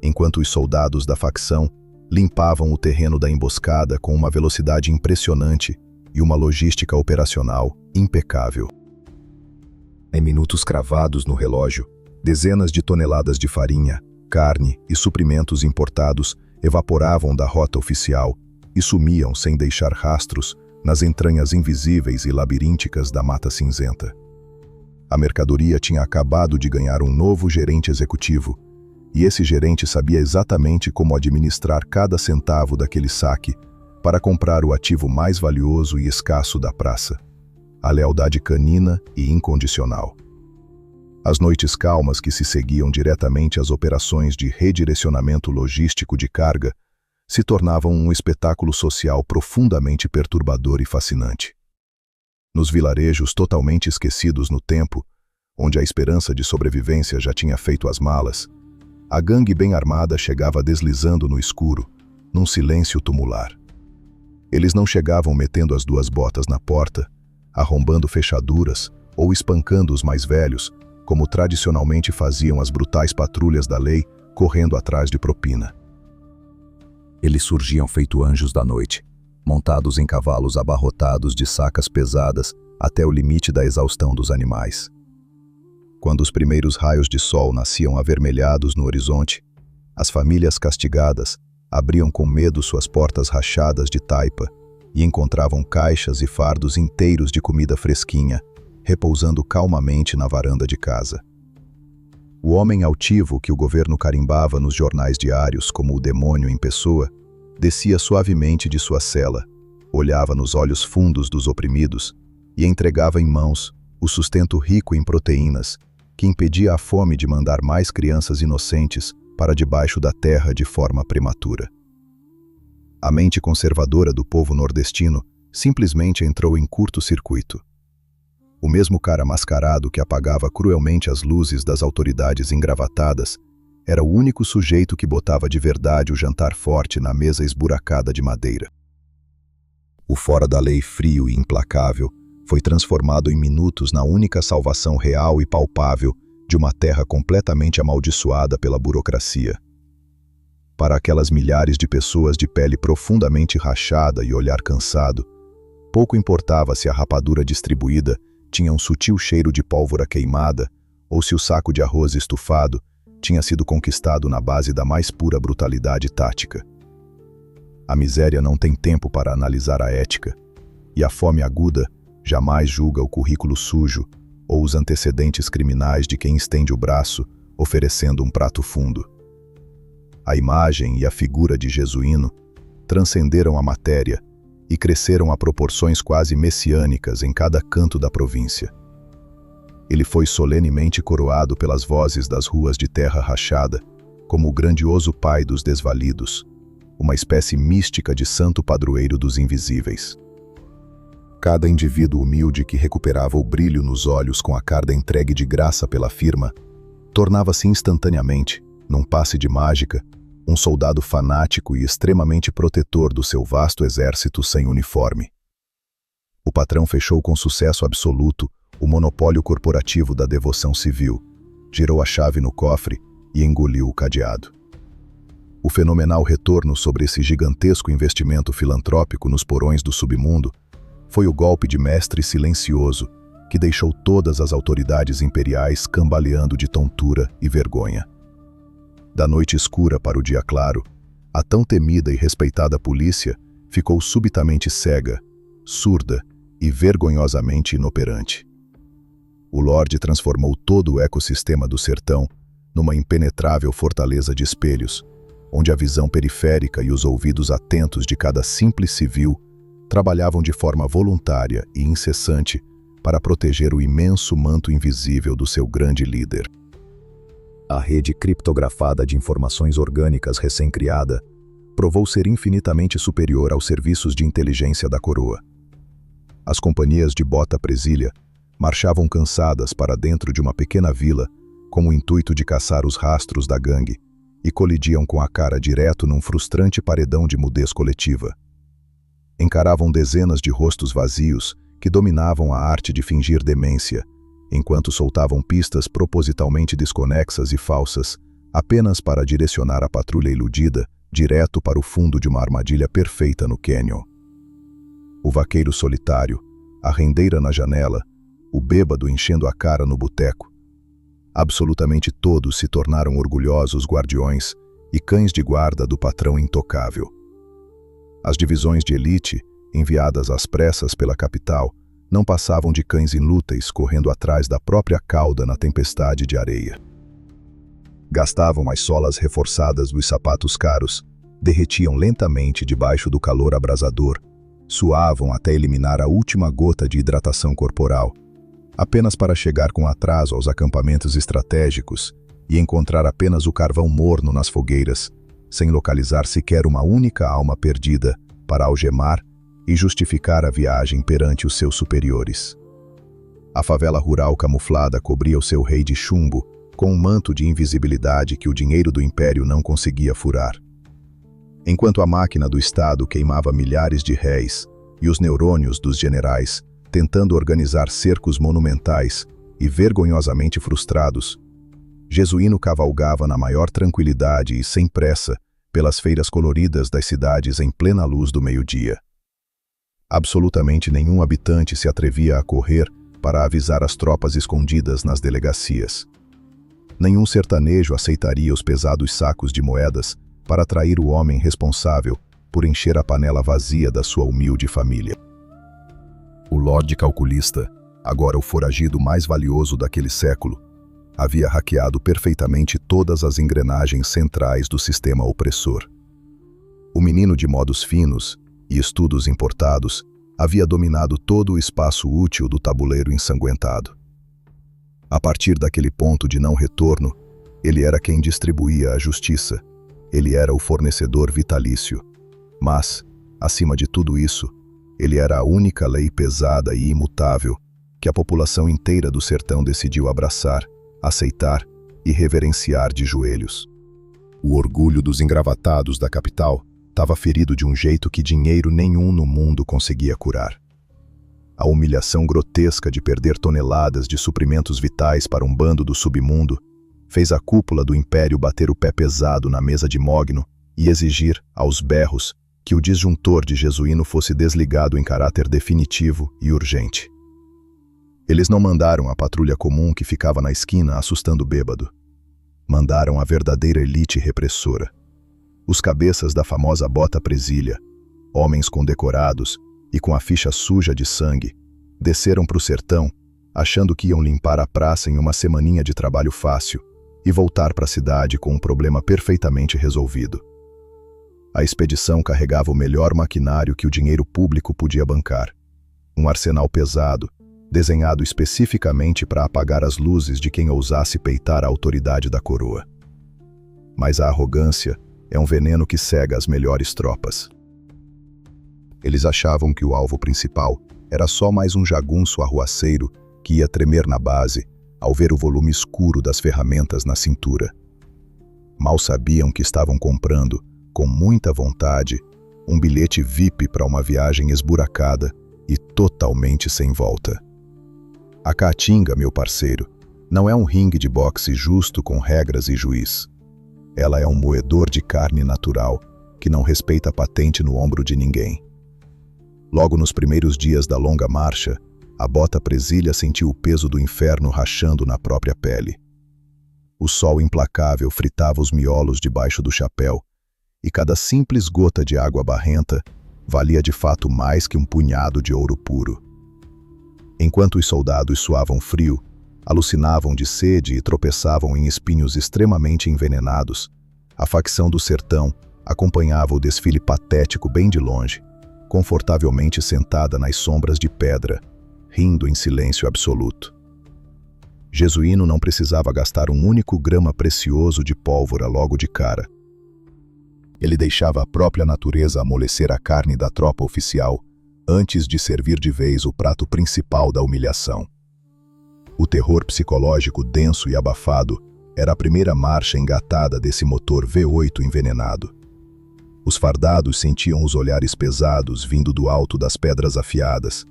enquanto os soldados da facção limpavam o terreno da emboscada com uma velocidade impressionante e uma logística operacional impecável. Em minutos cravados no relógio, dezenas de toneladas de farinha, carne e suprimentos importados evaporavam da rota oficial e sumiam sem deixar rastros nas entranhas invisíveis e labirínticas da Mata Cinzenta. A mercadoria tinha acabado de ganhar um novo gerente executivo, e esse gerente sabia exatamente como administrar cada centavo daquele saque para comprar o ativo mais valioso e escasso da praça: a lealdade canina e incondicional. As noites calmas que se seguiam diretamente às operações de redirecionamento logístico de carga se tornavam um espetáculo social profundamente perturbador e fascinante. Nos vilarejos totalmente esquecidos no tempo, onde a esperança de sobrevivência já tinha feito as malas, a gangue bem armada chegava deslizando no escuro, num silêncio tumular. Eles não chegavam metendo as duas botas na porta, arrombando fechaduras ou espancando os mais velhos, como tradicionalmente faziam as brutais patrulhas da lei, correndo atrás de propina. Eles surgiam feito anjos da noite, montados em cavalos abarrotados de sacas pesadas até o limite da exaustão dos animais. Quando os primeiros raios de sol nasciam avermelhados no horizonte, as famílias castigadas abriam com medo suas portas rachadas de taipa e encontravam caixas e fardos inteiros de comida fresquinha, repousando calmamente na varanda de casa. O homem altivo que o governo carimbava nos jornais diários como o demônio em pessoa, descia suavemente de sua cela, olhava nos olhos fundos dos oprimidos e entregava em mãos o sustento rico em proteínas que impedia a fome de mandar mais crianças inocentes para debaixo da terra de forma prematura. A mente conservadora do povo nordestino simplesmente entrou em curto-circuito. O mesmo cara mascarado que apagava cruelmente as luzes das autoridades engravatadas era o único sujeito que botava de verdade o jantar forte na mesa esburacada de madeira. O fora da lei frio e implacável foi transformado em minutos na única salvação real e palpável de uma terra completamente amaldiçoada pela burocracia. Para aquelas milhares de pessoas de pele profundamente rachada e olhar cansado, pouco importava se a rapadura distribuída tinha um sutil cheiro de pólvora queimada ou se o saco de arroz estufado tinha sido conquistado na base da mais pura brutalidade tática. A miséria não tem tempo para analisar a ética, e a fome aguda jamais julga o currículo sujo ou os antecedentes criminais de quem estende o braço oferecendo um prato fundo. A imagem e a figura de Jesuíno transcenderam a matéria e cresceram a proporções quase messiânicas em cada canto da província. Ele foi solenemente coroado pelas vozes das ruas de terra rachada como o grandioso pai dos desvalidos, uma espécie mística de santo padroeiro dos invisíveis. Cada indivíduo humilde que recuperava o brilho nos olhos com a carga entregue de graça pela firma, tornava-se instantaneamente, num passe de mágica, um soldado fanático e extremamente protetor do seu vasto exército sem uniforme. O patrão fechou com sucesso absoluto o monopólio corporativo da devoção civil, girou a chave no cofre e engoliu o cadeado. O fenomenal retorno sobre esse gigantesco investimento filantrópico nos porões do submundo foi o golpe de mestre silencioso que deixou todas as autoridades imperiais cambaleando de tontura e vergonha. Da noite escura para o dia claro, a tão temida e respeitada polícia ficou subitamente cega, surda e vergonhosamente inoperante. O Lorde transformou todo o ecossistema do sertão numa impenetrável fortaleza de espelhos, onde a visão periférica e os ouvidos atentos de cada simples civil trabalhavam de forma voluntária e incessante para proteger o imenso manto invisível do seu grande líder. A rede criptografada de informações orgânicas recém-criada provou ser infinitamente superior aos serviços de inteligência da coroa. As companhias de Bota Presília marchavam cansadas para dentro de uma pequena vila com o intuito de caçar os rastros da gangue e colidiam com a cara direto num frustrante paredão de mudez coletiva. Encaravam dezenas de rostos vazios que dominavam a arte de fingir demência, enquanto soltavam pistas propositalmente desconexas e falsas, apenas para direcionar a patrulha iludida direto para o fundo de uma armadilha perfeita no cânion. O vaqueiro solitário, a rendeira na janela, o bêbado enchendo a cara no boteco. Absolutamente todos se tornaram orgulhosos guardiões e cães de guarda do patrão intocável. As divisões de elite, enviadas às pressas pela capital, não passavam de cães inúteis correndo atrás da própria cauda na tempestade de areia. Gastavam as solas reforçadas dos sapatos caros, derretiam lentamente debaixo do calor abrasador, suavam até eliminar a última gota de hidratação corporal, apenas para chegar com atraso aos acampamentos estratégicos e encontrar apenas o carvão morno nas fogueiras, sem localizar sequer uma única alma perdida para algemar e justificar a viagem perante os seus superiores. A favela rural camuflada cobria o seu rei de chumbo com um manto de invisibilidade que o dinheiro do império não conseguia furar. Enquanto a máquina do Estado queimava milhares de réis e os neurônios dos generais, tentando organizar cercos monumentais e vergonhosamente frustrados, Jesuíno cavalgava na maior tranquilidade e sem pressa pelas feiras coloridas das cidades em plena luz do meio-dia. Absolutamente nenhum habitante se atrevia a correr para avisar as tropas escondidas nas delegacias. Nenhum sertanejo aceitaria os pesados sacos de moedas para atrair o homem responsável por encher a panela vazia da sua humilde família. O Lorde Calculista, agora o foragido mais valioso daquele século, havia hackeado perfeitamente todas as engrenagens centrais do sistema opressor. O menino de modos finos e estudos importados havia dominado todo o espaço útil do tabuleiro ensanguentado. A partir daquele ponto de não retorno, ele era quem distribuía a justiça, ele era o fornecedor vitalício. Mas, acima de tudo isso, ele era a única lei pesada e imutável que a população inteira do sertão decidiu abraçar, aceitar e reverenciar de joelhos. O orgulho dos engravatados da capital estava ferido de um jeito que dinheiro nenhum no mundo conseguia curar. A humilhação grotesca de perder toneladas de suprimentos vitais para um bando do submundo fez a cúpula do império bater o pé pesado na mesa de mogno e exigir, aos berros, que o disjuntor de Jesuíno fosse desligado em caráter definitivo e urgente. Eles não mandaram a patrulha comum que ficava na esquina assustando o bêbado. Mandaram a verdadeira elite repressora. Os cabeças da famosa bota presília, homens condecorados e com a ficha suja de sangue, desceram para o sertão, achando que iam limpar a praça em uma semaninha de trabalho fácil e voltar para a cidade com um problema perfeitamente resolvido. A expedição carregava o melhor maquinário que o dinheiro público podia bancar. Um arsenal pesado, desenhado especificamente para apagar as luzes de quem ousasse peitar a autoridade da coroa. Mas a arrogância é um veneno que cega as melhores tropas. Eles achavam que o alvo principal era só mais um jagunço arruaceiro que ia tremer na base ao ver o volume escuro das ferramentas na cintura. Mal sabiam que estavam comprando, com muita vontade, um bilhete VIP para uma viagem esburacada e totalmente sem volta. A Caatinga, meu parceiro, não é um ringue de boxe justo com regras e juiz. Ela é um moedor de carne natural que não respeita patente no ombro de ninguém. Logo nos primeiros dias da longa marcha, a bota presília sentiu o peso do inferno rachando na própria pele. O sol implacável fritava os miolos debaixo do chapéu, e cada simples gota de água barrenta valia de fato mais que um punhado de ouro puro. Enquanto os soldados suavam frio, alucinavam de sede e tropeçavam em espinhos extremamente envenenados, a facção do sertão acompanhava o desfile patético bem de longe, confortavelmente sentada nas sombras de pedra, rindo em silêncio absoluto. Jesuíno não precisava gastar um único grama precioso de pólvora logo de cara. Ele deixava a própria natureza amolecer a carne da tropa oficial antes de servir de vez o prato principal da humilhação. O terror psicológico denso e abafado era a primeira marcha engatada desse motor V8 envenenado. Os fardados sentiam os olhares pesados vindo do alto das pedras afiadas,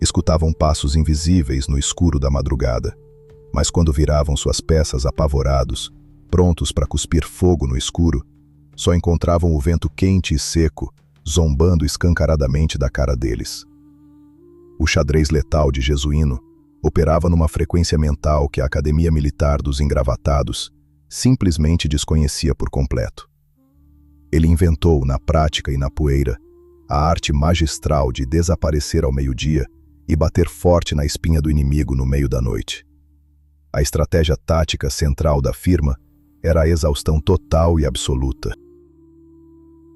escutavam passos invisíveis no escuro da madrugada, mas quando viravam suas peças apavorados, prontos para cuspir fogo no escuro, só encontravam o vento quente e seco, zombando escancaradamente da cara deles. O xadrez letal de Jesuíno operava numa frequência mental que a Academia Militar dos Engravatados simplesmente desconhecia por completo. Ele inventou, na prática e na poeira, a arte magistral de desaparecer ao meio-dia e bater forte na espinha do inimigo no meio da noite. A estratégia tática central da firma era a exaustão total e absoluta.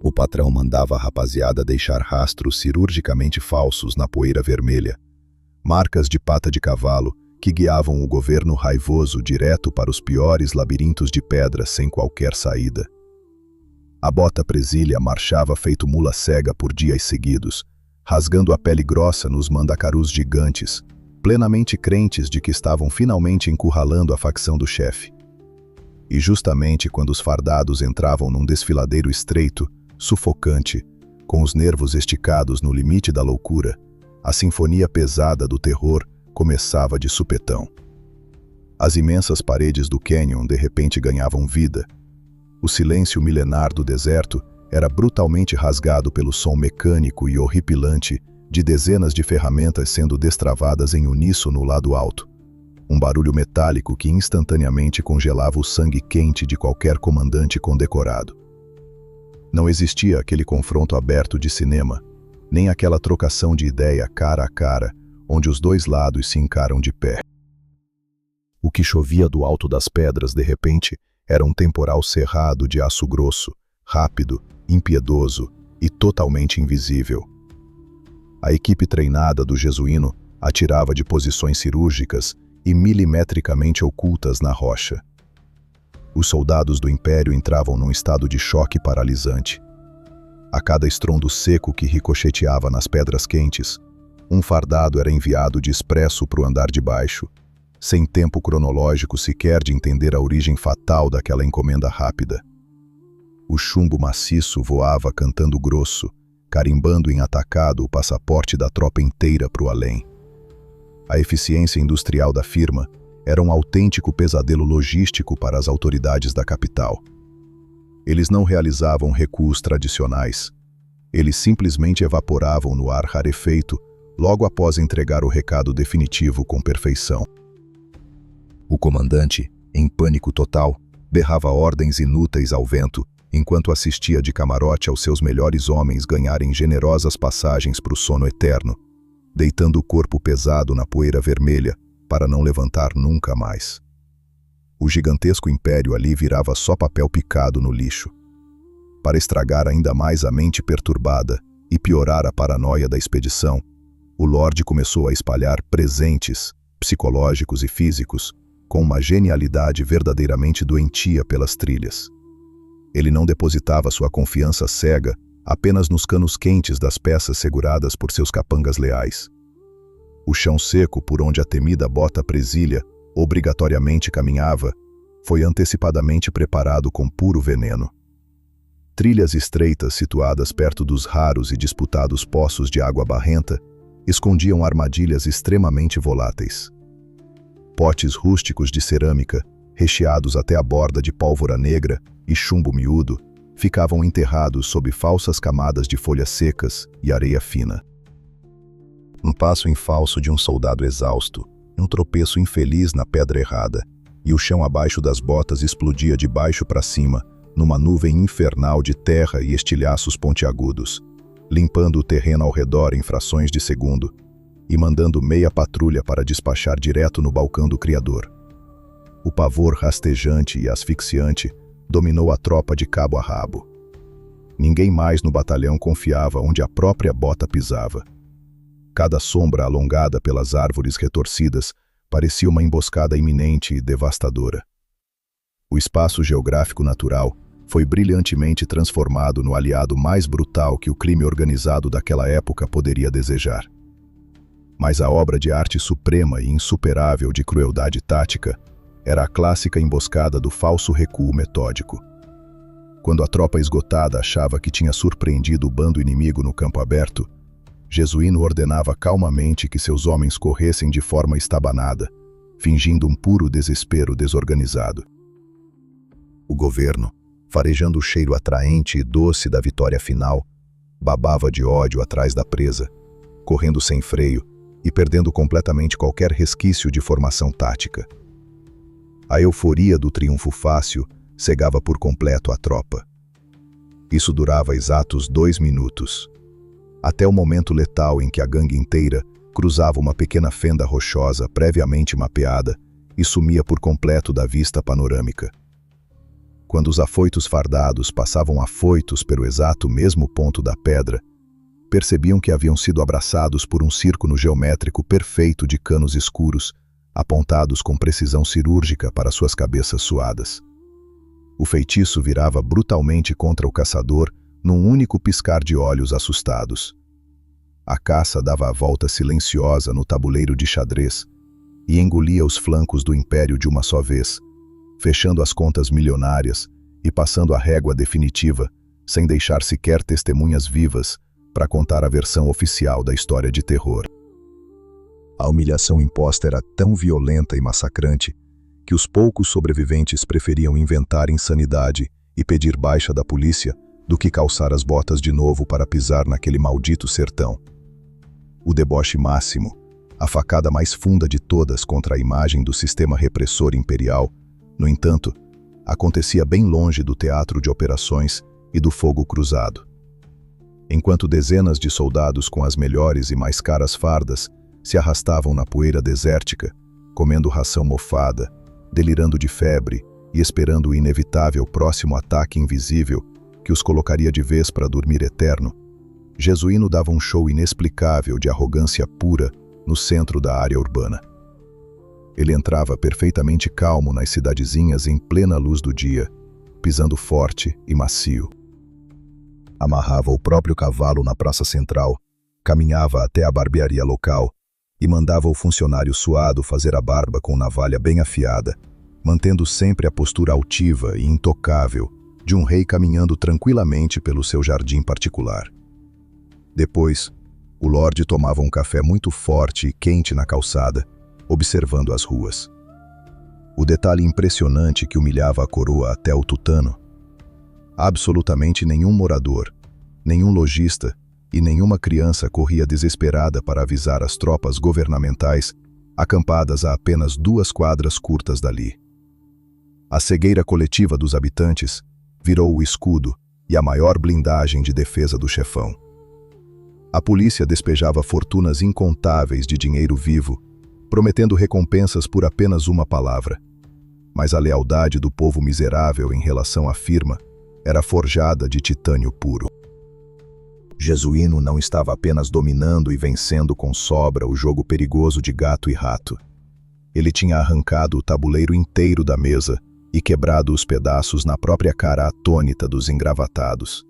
O patrão mandava a rapaziada deixar rastros cirurgicamente falsos na poeira vermelha, marcas de pata de cavalo que guiavam o governo raivoso direto para os piores labirintos de pedra sem qualquer saída. A bota presilha marchava feito mula cega por dias seguidos, rasgando a pele grossa nos mandacarus gigantes, plenamente crentes de que estavam finalmente encurralando a facção do chefe. E justamente quando os fardados entravam num desfiladeiro estreito, sufocante, com os nervos esticados no limite da loucura, a sinfonia pesada do terror começava de supetão. As imensas paredes do cânion de repente ganhavam vida. O silêncio milenar do deserto era brutalmente rasgado pelo som mecânico e horripilante de dezenas de ferramentas sendo destravadas em uníssono no lado alto. Um barulho metálico que instantaneamente congelava o sangue quente de qualquer comandante condecorado. Não existia aquele confronto aberto de cinema, nem aquela trocação de ideia cara a cara, onde os dois lados se encaram de pé. O que chovia do alto das pedras, de repente, era um temporal cerrado de aço grosso, rápido, impiedoso e totalmente invisível. A equipe treinada do jesuíno atirava de posições cirúrgicas e milimetricamente ocultas na rocha. Os soldados do Império entravam num estado de choque paralisante. A cada estrondo seco que ricocheteava nas pedras quentes, um fardado era enviado de expresso para o andar de baixo, sem tempo cronológico sequer de entender a origem fatal daquela encomenda rápida. O chumbo maciço voava cantando grosso, carimbando em atacado o passaporte da tropa inteira para o além. A eficiência industrial da firma era um autêntico pesadelo logístico para as autoridades da capital. Eles não realizavam recuos tradicionais. Eles simplesmente evaporavam no ar rarefeito logo após entregar o recado definitivo com perfeição. O comandante, em pânico total, berrava ordens inúteis ao vento, enquanto assistia de camarote aos seus melhores homens ganharem generosas passagens para o sono eterno, deitando o corpo pesado na poeira vermelha para não levantar nunca mais. O gigantesco império ali virava só papel picado no lixo. Para estragar ainda mais a mente perturbada e piorar a paranoia da expedição, o Lorde começou a espalhar presentes, psicológicos e físicos, com uma genialidade verdadeiramente doentia pelas trilhas. Ele não depositava sua confiança cega apenas nos canos quentes das peças seguradas por seus capangas leais. O chão seco por onde a temida bota presilha obrigatoriamente caminhava foi antecipadamente preparado com puro veneno. Trilhas estreitas situadas perto dos raros e disputados poços de água barrenta escondiam armadilhas extremamente voláteis. Potes rústicos de cerâmica, recheados até a borda de pólvora negra e chumbo miúdo, ficavam enterrados sob falsas camadas de folhas secas e areia fina. Um passo em falso de um soldado exausto, um tropeço infeliz na pedra errada, e o chão abaixo das botas explodia de baixo para cima, numa nuvem infernal de terra e estilhaços pontiagudos, limpando o terreno ao redor em frações de segundo e mandando meia patrulha para despachar direto no balcão do Criador. O pavor rastejante e asfixiante dominou a tropa de cabo a rabo. Ninguém mais no batalhão confiava onde a própria bota pisava. Cada sombra alongada pelas árvores retorcidas parecia uma emboscada iminente e devastadora. O espaço geográfico natural foi brilhantemente transformado no aliado mais brutal que o crime organizado daquela época poderia desejar. Mas a obra de arte suprema e insuperável de crueldade tática era a clássica emboscada do falso recuo metódico. Quando a tropa esgotada achava que tinha surpreendido o bando inimigo no campo aberto, Jesuíno ordenava calmamente que seus homens corressem de forma estabanada, fingindo um puro desespero desorganizado. O governo, farejando o cheiro atraente e doce da vitória final, babava de ódio atrás da presa, correndo sem freio e perdendo completamente qualquer resquício de formação tática. A euforia do triunfo fácil cegava por completo a tropa. Isso durava exatos 2 minutos, até o momento letal em que a gangue inteira cruzava uma pequena fenda rochosa previamente mapeada e sumia por completo da vista panorâmica. Quando os afoitos fardados passavam afoitos pelo exato mesmo ponto da pedra, percebiam que haviam sido abraçados por um círculo geométrico perfeito de canos escuros, apontados com precisão cirúrgica para suas cabeças suadas. O feitiço virava brutalmente contra o caçador num único piscar de olhos assustados. A caça dava a volta silenciosa no tabuleiro de xadrez e engolia os flancos do império de uma só vez, fechando as contas milionárias e passando a régua definitiva, sem deixar sequer testemunhas vivas para contar a versão oficial da história de terror. A humilhação imposta era tão violenta e massacrante que os poucos sobreviventes preferiam inventar insanidade e pedir baixa da polícia do que calçar as botas de novo para pisar naquele maldito sertão. O deboche máximo, a facada mais funda de todas contra a imagem do sistema repressor imperial, no entanto, acontecia bem longe do teatro de operações e do fogo cruzado. Enquanto dezenas de soldados com as melhores e mais caras fardas se arrastavam na poeira desértica, comendo ração mofada, delirando de febre e esperando o inevitável próximo ataque invisível que os colocaria de vez para dormir eterno, Jesuíno dava um show inexplicável de arrogância pura no centro da área urbana. Ele entrava perfeitamente calmo nas cidadezinhas em plena luz do dia, pisando forte e macio. Amarrava o próprio cavalo na praça central, caminhava até a barbearia local e mandava o funcionário suado fazer a barba com navalha bem afiada, mantendo sempre a postura altiva e intocável de um rei caminhando tranquilamente pelo seu jardim particular. Depois, o Lorde tomava um café muito forte e quente na calçada, observando as ruas. O detalhe impressionante que humilhava a coroa até o tutano: absolutamente nenhum morador, nenhum lojista e nenhuma criança corria desesperada para avisar as tropas governamentais acampadas a apenas 2 quadras curtas dali. A cegueira coletiva dos habitantes virou o escudo e a maior blindagem de defesa do chefão. A polícia despejava fortunas incontáveis de dinheiro vivo, prometendo recompensas por apenas uma palavra. Mas a lealdade do povo miserável em relação à firma era forjada de titânio puro. Jesuíno não estava apenas dominando e vencendo com sobra o jogo perigoso de gato e rato. Ele tinha arrancado o tabuleiro inteiro da mesa e quebrado os pedaços na própria cara atônita dos engravatados.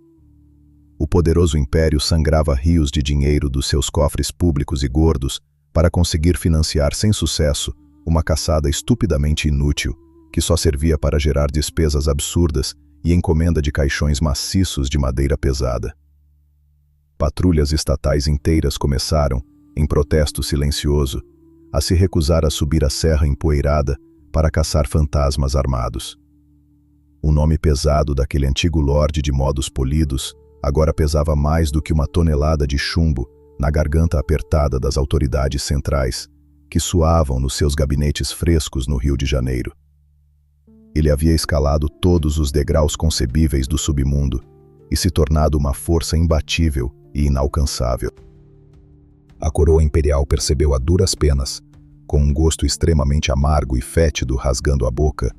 O poderoso império sangrava rios de dinheiro dos seus cofres públicos e gordos para conseguir financiar sem sucesso uma caçada estupidamente inútil que só servia para gerar despesas absurdas e encomenda de caixões maciços de madeira pesada. Patrulhas estatais inteiras começaram, em protesto silencioso, a se recusar a subir a serra empoeirada para caçar fantasmas armados. O nome pesado daquele antigo lorde de modos polidos agora pesava mais do que uma tonelada de chumbo na garganta apertada das autoridades centrais, que suavam nos seus gabinetes frescos no Rio de Janeiro. Ele havia escalado todos os degraus concebíveis do submundo e se tornado uma força imbatível e inalcançável. A coroa imperial percebeu a duras penas, com um gosto extremamente amargo e fétido rasgando a boca,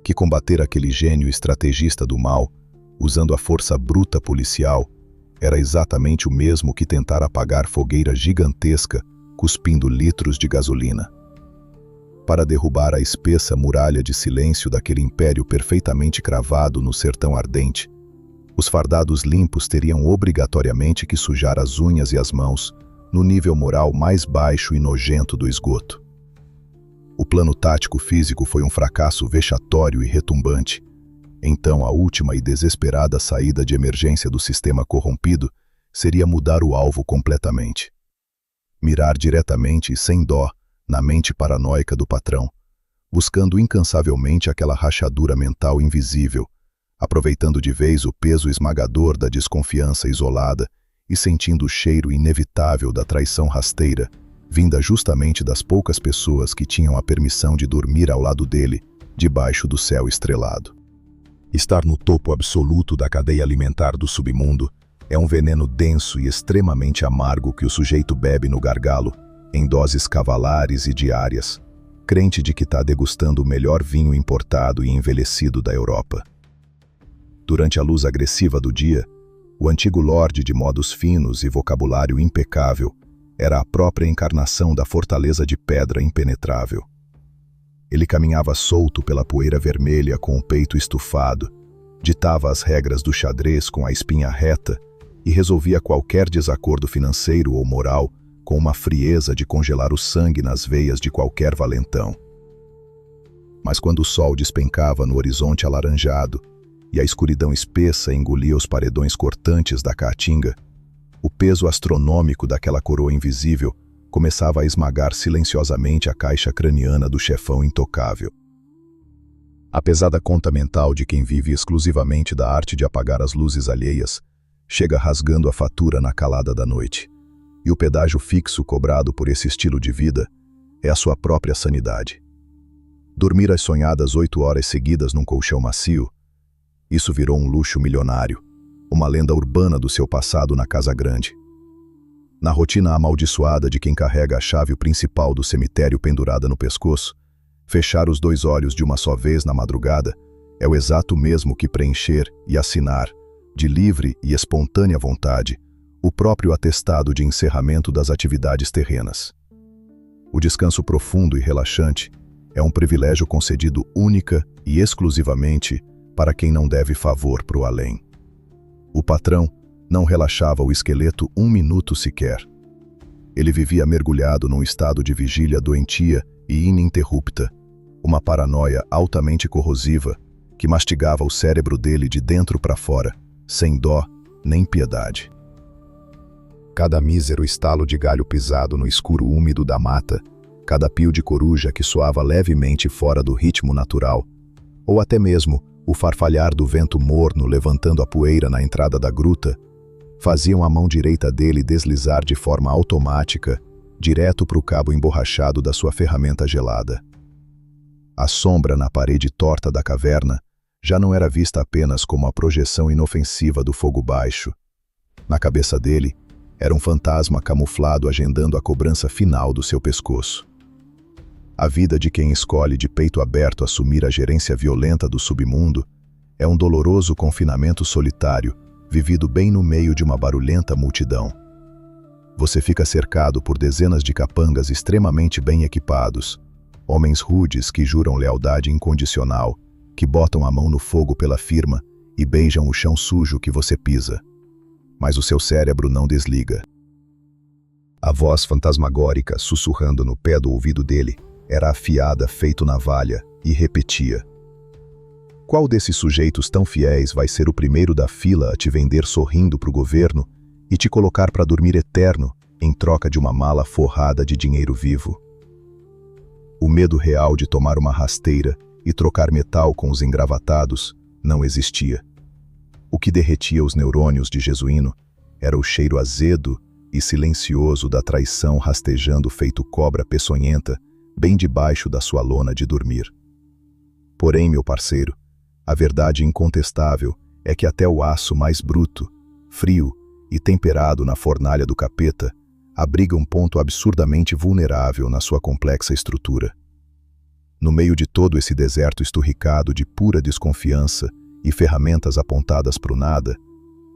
que combater aquele gênio estrategista do mal, usando a força bruta policial, era exatamente o mesmo que tentar apagar fogueira gigantesca, cuspindo litros de gasolina. Para derrubar a espessa muralha de silêncio daquele império perfeitamente cravado no sertão ardente, os fardados limpos teriam obrigatoriamente que sujar as unhas e as mãos, no nível moral mais baixo e nojento do esgoto. O plano tático físico foi um fracasso vexatório e retumbante. Então a última e desesperada saída de emergência do sistema corrompido seria mudar o alvo completamente. Mirar diretamente e sem dó na mente paranoica do patrão, buscando incansavelmente aquela rachadura mental invisível, aproveitando de vez o peso esmagador da desconfiança isolada e sentindo o cheiro inevitável da traição rasteira, vinda justamente das poucas pessoas que tinham a permissão de dormir ao lado dele, debaixo do céu estrelado. Estar no topo absoluto da cadeia alimentar do submundo é um veneno denso e extremamente amargo que o sujeito bebe no gargalo, em doses cavalares e diárias, crente de que está degustando o melhor vinho importado e envelhecido da Europa. Durante a luz agressiva do dia, o antigo lorde de modos finos e vocabulário impecável era a própria encarnação da fortaleza de pedra impenetrável. Ele caminhava solto pela poeira vermelha com o peito estufado, ditava as regras do xadrez com a espinha reta e resolvia qualquer desacordo financeiro ou moral com uma frieza de congelar o sangue nas veias de qualquer valentão. Mas quando o sol despencava no horizonte alaranjado e a escuridão espessa engolia os paredões cortantes da caatinga, o peso astronômico daquela coroa invisível começava a esmagar silenciosamente a caixa craniana do chefão intocável. A pesada conta mental de quem vive exclusivamente da arte de apagar as luzes alheias chega rasgando a fatura na calada da noite. E o pedágio fixo cobrado por esse estilo de vida é a sua própria sanidade. Dormir as sonhadas 8 horas seguidas num colchão macio, isso virou um luxo milionário, uma lenda urbana do seu passado na casa grande. Na rotina amaldiçoada de quem carrega a chave principal do cemitério pendurada no pescoço, fechar os 2 olhos de uma só vez na madrugada é o exato mesmo que preencher e assinar, de livre e espontânea vontade, o próprio atestado de encerramento das atividades terrenas. O descanso profundo e relaxante é um privilégio concedido única e exclusivamente para quem não deve favor para o além. O patrão não relaxava o esqueleto 1 minuto sequer. Ele vivia mergulhado num estado de vigília doentia e ininterrupta, uma paranoia altamente corrosiva que mastigava o cérebro dele de dentro para fora, sem dó nem piedade. Cada mísero estalo de galho pisado no escuro úmido da mata, cada pio de coruja que soava levemente fora do ritmo natural, ou até mesmo o farfalhar do vento morno levantando a poeira na entrada da gruta, faziam a mão direita dele deslizar de forma automática, direto para o cabo emborrachado da sua ferramenta gelada. A sombra na parede torta da caverna já não era vista apenas como a projeção inofensiva do fogo baixo. Na cabeça dele, era um fantasma camuflado agendando a cobrança final do seu pescoço. A vida de quem escolhe de peito aberto assumir a gerência violenta do submundo é um doloroso confinamento solitário, vivido bem no meio de uma barulhenta multidão. Você fica cercado por dezenas de capangas extremamente bem equipados, homens rudes que juram lealdade incondicional, que botam a mão no fogo pela firma e beijam o chão sujo que você pisa. Mas o seu cérebro não desliga. A voz fantasmagórica sussurrando no pé do ouvido dele era afiada feito navalha e repetia: qual desses sujeitos tão fiéis vai ser o primeiro da fila a te vender sorrindo para o governo e te colocar para dormir eterno em troca de uma mala forrada de dinheiro vivo? O medo real de tomar uma rasteira e trocar metal com os engravatados não existia. O que derretia os neurônios de Jesuíno era o cheiro azedo e silencioso da traição rastejando feito cobra peçonhenta bem debaixo da sua lona de dormir. Porém, meu parceiro, a verdade incontestável é que até o aço mais bruto, frio e temperado na fornalha do capeta abriga um ponto absurdamente vulnerável na sua complexa estrutura. No meio de todo esse deserto esturricado de pura desconfiança e ferramentas apontadas para o nada,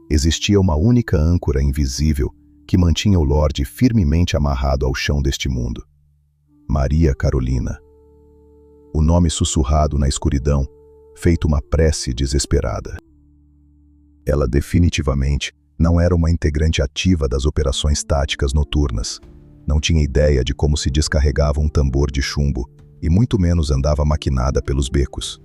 existia uma única âncora invisível que mantinha o Lorde firmemente amarrado ao chão deste mundo. Maria Carolina. O nome sussurrado na escuridão, feito uma prece desesperada. Ela definitivamente não era uma integrante ativa das operações táticas noturnas. Não tinha ideia de como se descarregava um tambor de chumbo e muito menos andava maquinada pelos becos.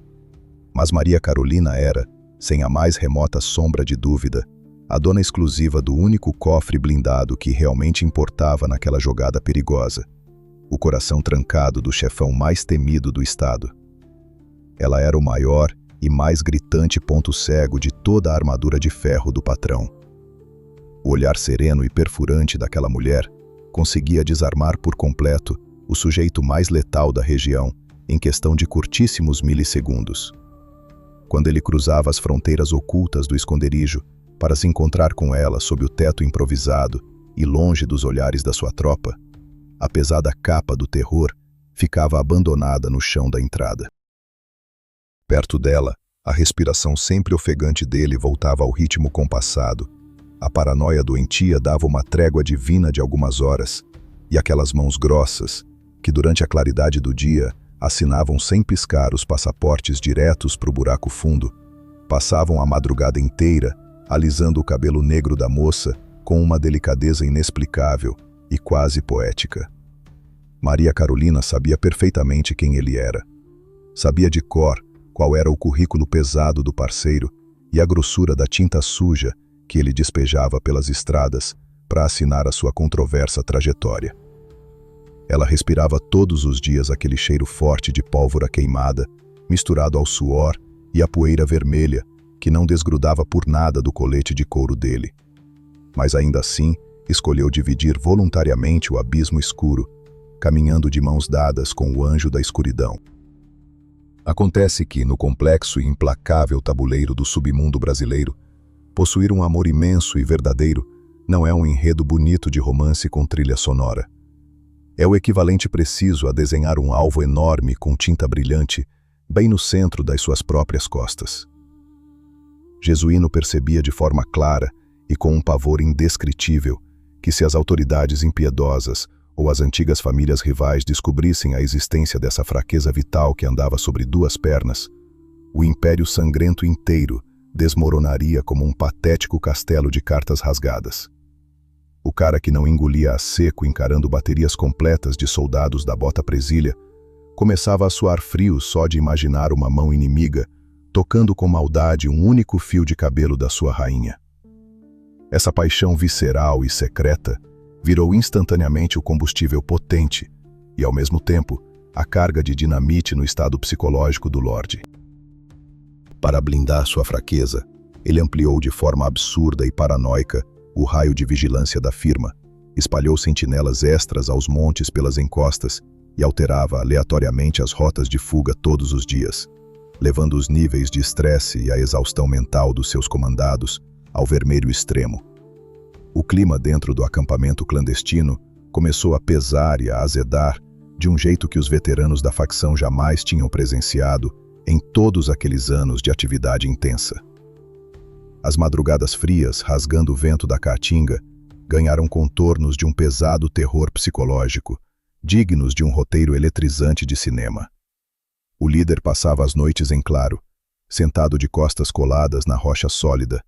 Mas Maria Carolina era, sem a mais remota sombra de dúvida, a dona exclusiva do único cofre blindado que realmente importava naquela jogada perigosa, o coração trancado do chefão mais temido do estado. Ela era o maior e mais gritante ponto cego de toda a armadura de ferro do patrão. O olhar sereno e perfurante daquela mulher conseguia desarmar por completo o sujeito mais letal da região em questão de curtíssimos milissegundos. Quando ele cruzava as fronteiras ocultas do esconderijo para se encontrar com ela sob o teto improvisado e longe dos olhares da sua tropa, a pesada capa do terror, ficava abandonada no chão da entrada. Perto dela, a respiração sempre ofegante dele voltava ao ritmo compassado. A paranoia doentia dava uma trégua divina de algumas horas, e aquelas mãos grossas, que durante a claridade do dia assinavam sem piscar os passaportes diretos para o buraco fundo, passavam a madrugada inteira alisando o cabelo negro da moça com uma delicadeza inexplicável e quase poética. Maria Carolina sabia perfeitamente quem ele era. Sabia de cor qual era o currículo pesado do parceiro e a grossura da tinta suja que ele despejava pelas estradas para assinar a sua controversa trajetória. Ela respirava todos os dias aquele cheiro forte de pólvora queimada, misturado ao suor e à poeira vermelha, que não desgrudava por nada do colete de couro dele. Mas ainda assim, escolheu dividir voluntariamente o abismo escuro, caminhando de mãos dadas com o anjo da escuridão. Acontece que, no complexo e implacável tabuleiro do submundo brasileiro, possuir um amor imenso e verdadeiro não é um enredo bonito de romance com trilha sonora. É o equivalente preciso a desenhar um alvo enorme com tinta brilhante, bem no centro das suas próprias costas. Jesuíno percebia de forma clara e com um pavor indescritível que se as autoridades impiedosas ou as antigas famílias rivais descobrissem a existência dessa fraqueza vital que andava sobre duas pernas, o império sangrento inteiro desmoronaria como um patético castelo de cartas rasgadas. O cara que não engolia a seco encarando baterias completas de soldados da bota presilha começava a suar frio só de imaginar uma mão inimiga tocando com maldade um único fio de cabelo da sua rainha. Essa paixão visceral e secreta virou instantaneamente o combustível potente e, ao mesmo tempo, a carga de dinamite no estado psicológico do Lorde. Para blindar sua fraqueza, ele ampliou de forma absurda e paranoica o raio de vigilância da firma, espalhou sentinelas extras aos montes pelas encostas e alterava aleatoriamente as rotas de fuga todos os dias, levando os níveis de estresse e a exaustão mental dos seus comandados ao vermelho extremo. O clima dentro do acampamento clandestino começou a pesar e a azedar de um jeito que os veteranos da facção jamais tinham presenciado em todos aqueles anos de atividade intensa. As madrugadas frias, rasgando o vento da caatinga, ganharam contornos de um pesado terror psicológico, dignos de um roteiro eletrizante de cinema. O líder passava as noites em claro, sentado de costas coladas na rocha sólida,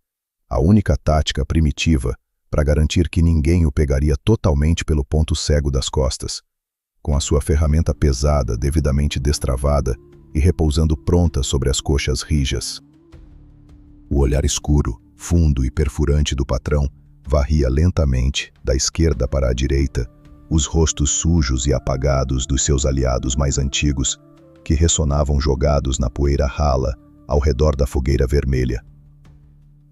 a única tática primitiva para garantir que ninguém o pegaria totalmente pelo ponto cego das costas, com a sua ferramenta pesada devidamente destravada e repousando pronta sobre as coxas rijas. O olhar escuro, fundo e perfurante do patrão varria lentamente, da esquerda para a direita, os rostos sujos e apagados dos seus aliados mais antigos, que ressonavam jogados na poeira rala ao redor da fogueira vermelha.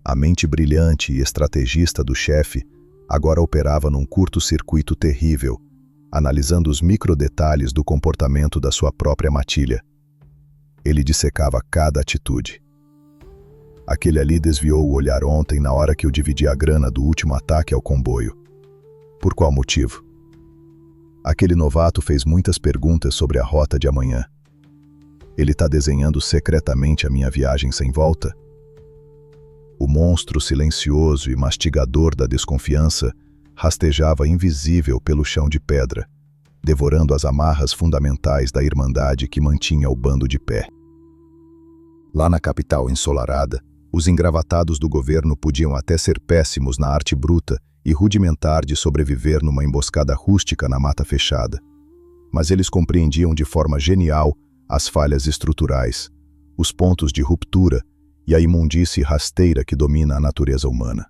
A mente brilhante e estrategista do chefe agora operava num curto-circuito terrível, analisando os microdetalhes do comportamento da sua própria matilha. Ele dissecava cada atitude. Aquele ali desviou o olhar ontem na hora que eu dividi a grana do último ataque ao comboio. Por qual motivo? Aquele novato fez muitas perguntas sobre a rota de amanhã. Ele está desenhando secretamente a minha viagem sem volta? O monstro silencioso e mastigador da desconfiança rastejava invisível pelo chão de pedra, devorando as amarras fundamentais da irmandade que mantinha o bando de pé. Lá na capital ensolarada, os engravatados do governo podiam até ser péssimos na arte bruta e rudimentar de sobreviver numa emboscada rústica na mata fechada. Mas eles compreendiam de forma genial as falhas estruturais, os pontos de ruptura e a imundície rasteira que domina a natureza humana.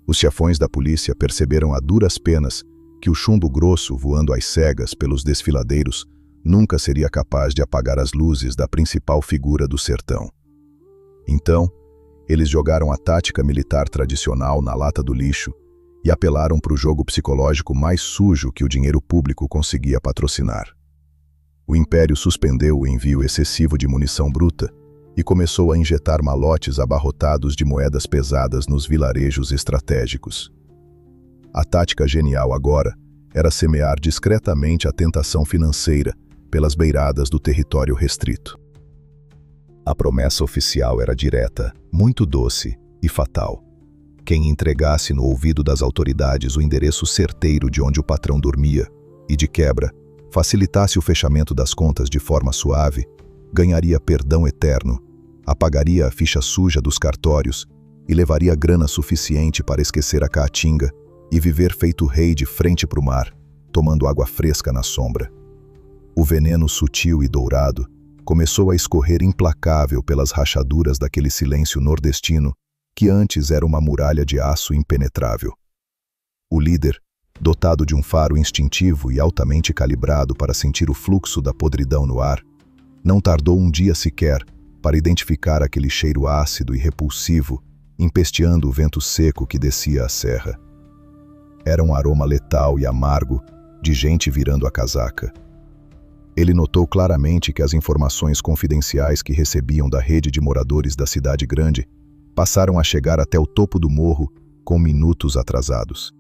Os chefões da polícia perceberam a duras penas que o chumbo grosso voando às cegas pelos desfiladeiros nunca seria capaz de apagar as luzes da principal figura do sertão. Então, eles jogaram a tática militar tradicional na lata do lixo e apelaram para o jogo psicológico mais sujo que o dinheiro público conseguia patrocinar. O Império suspendeu o envio excessivo de munição bruta e começou a injetar malotes abarrotados de moedas pesadas nos vilarejos estratégicos. A tática genial agora era semear discretamente a tentação financeira pelas beiradas do território restrito. A promessa oficial era direta, muito doce e fatal. Quem entregasse no ouvido das autoridades o endereço certeiro de onde o patrão dormia e, de quebra, facilitasse o fechamento das contas de forma suave, ganharia perdão eterno, apagaria a ficha suja dos cartórios e levaria grana suficiente para esquecer a caatinga e viver feito rei de frente para o mar, tomando água fresca na sombra. O veneno sutil e dourado começou a escorrer implacável pelas rachaduras daquele silêncio nordestino que antes era uma muralha de aço impenetrável. O líder, dotado de um faro instintivo e altamente calibrado para sentir o fluxo da podridão no ar, não tardou um dia sequer para identificar aquele cheiro ácido e repulsivo empesteando o vento seco que descia a serra. Era um aroma letal e amargo de gente virando a casaca. Ele notou claramente que as informações confidenciais que recebiam da rede de moradores da cidade grande passaram a chegar até o topo do morro com minutos atrasados.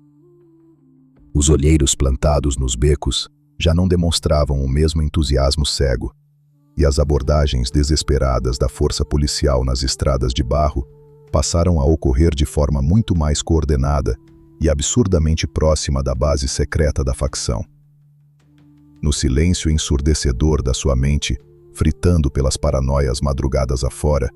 Os olheiros plantados nos becos já não demonstravam o mesmo entusiasmo cego, e as abordagens desesperadas da força policial nas estradas de barro passaram a ocorrer de forma muito mais coordenada e absurdamente próxima da base secreta da facção. No silêncio ensurdecedor da sua mente, fritando pelas paranoias madrugadas afora,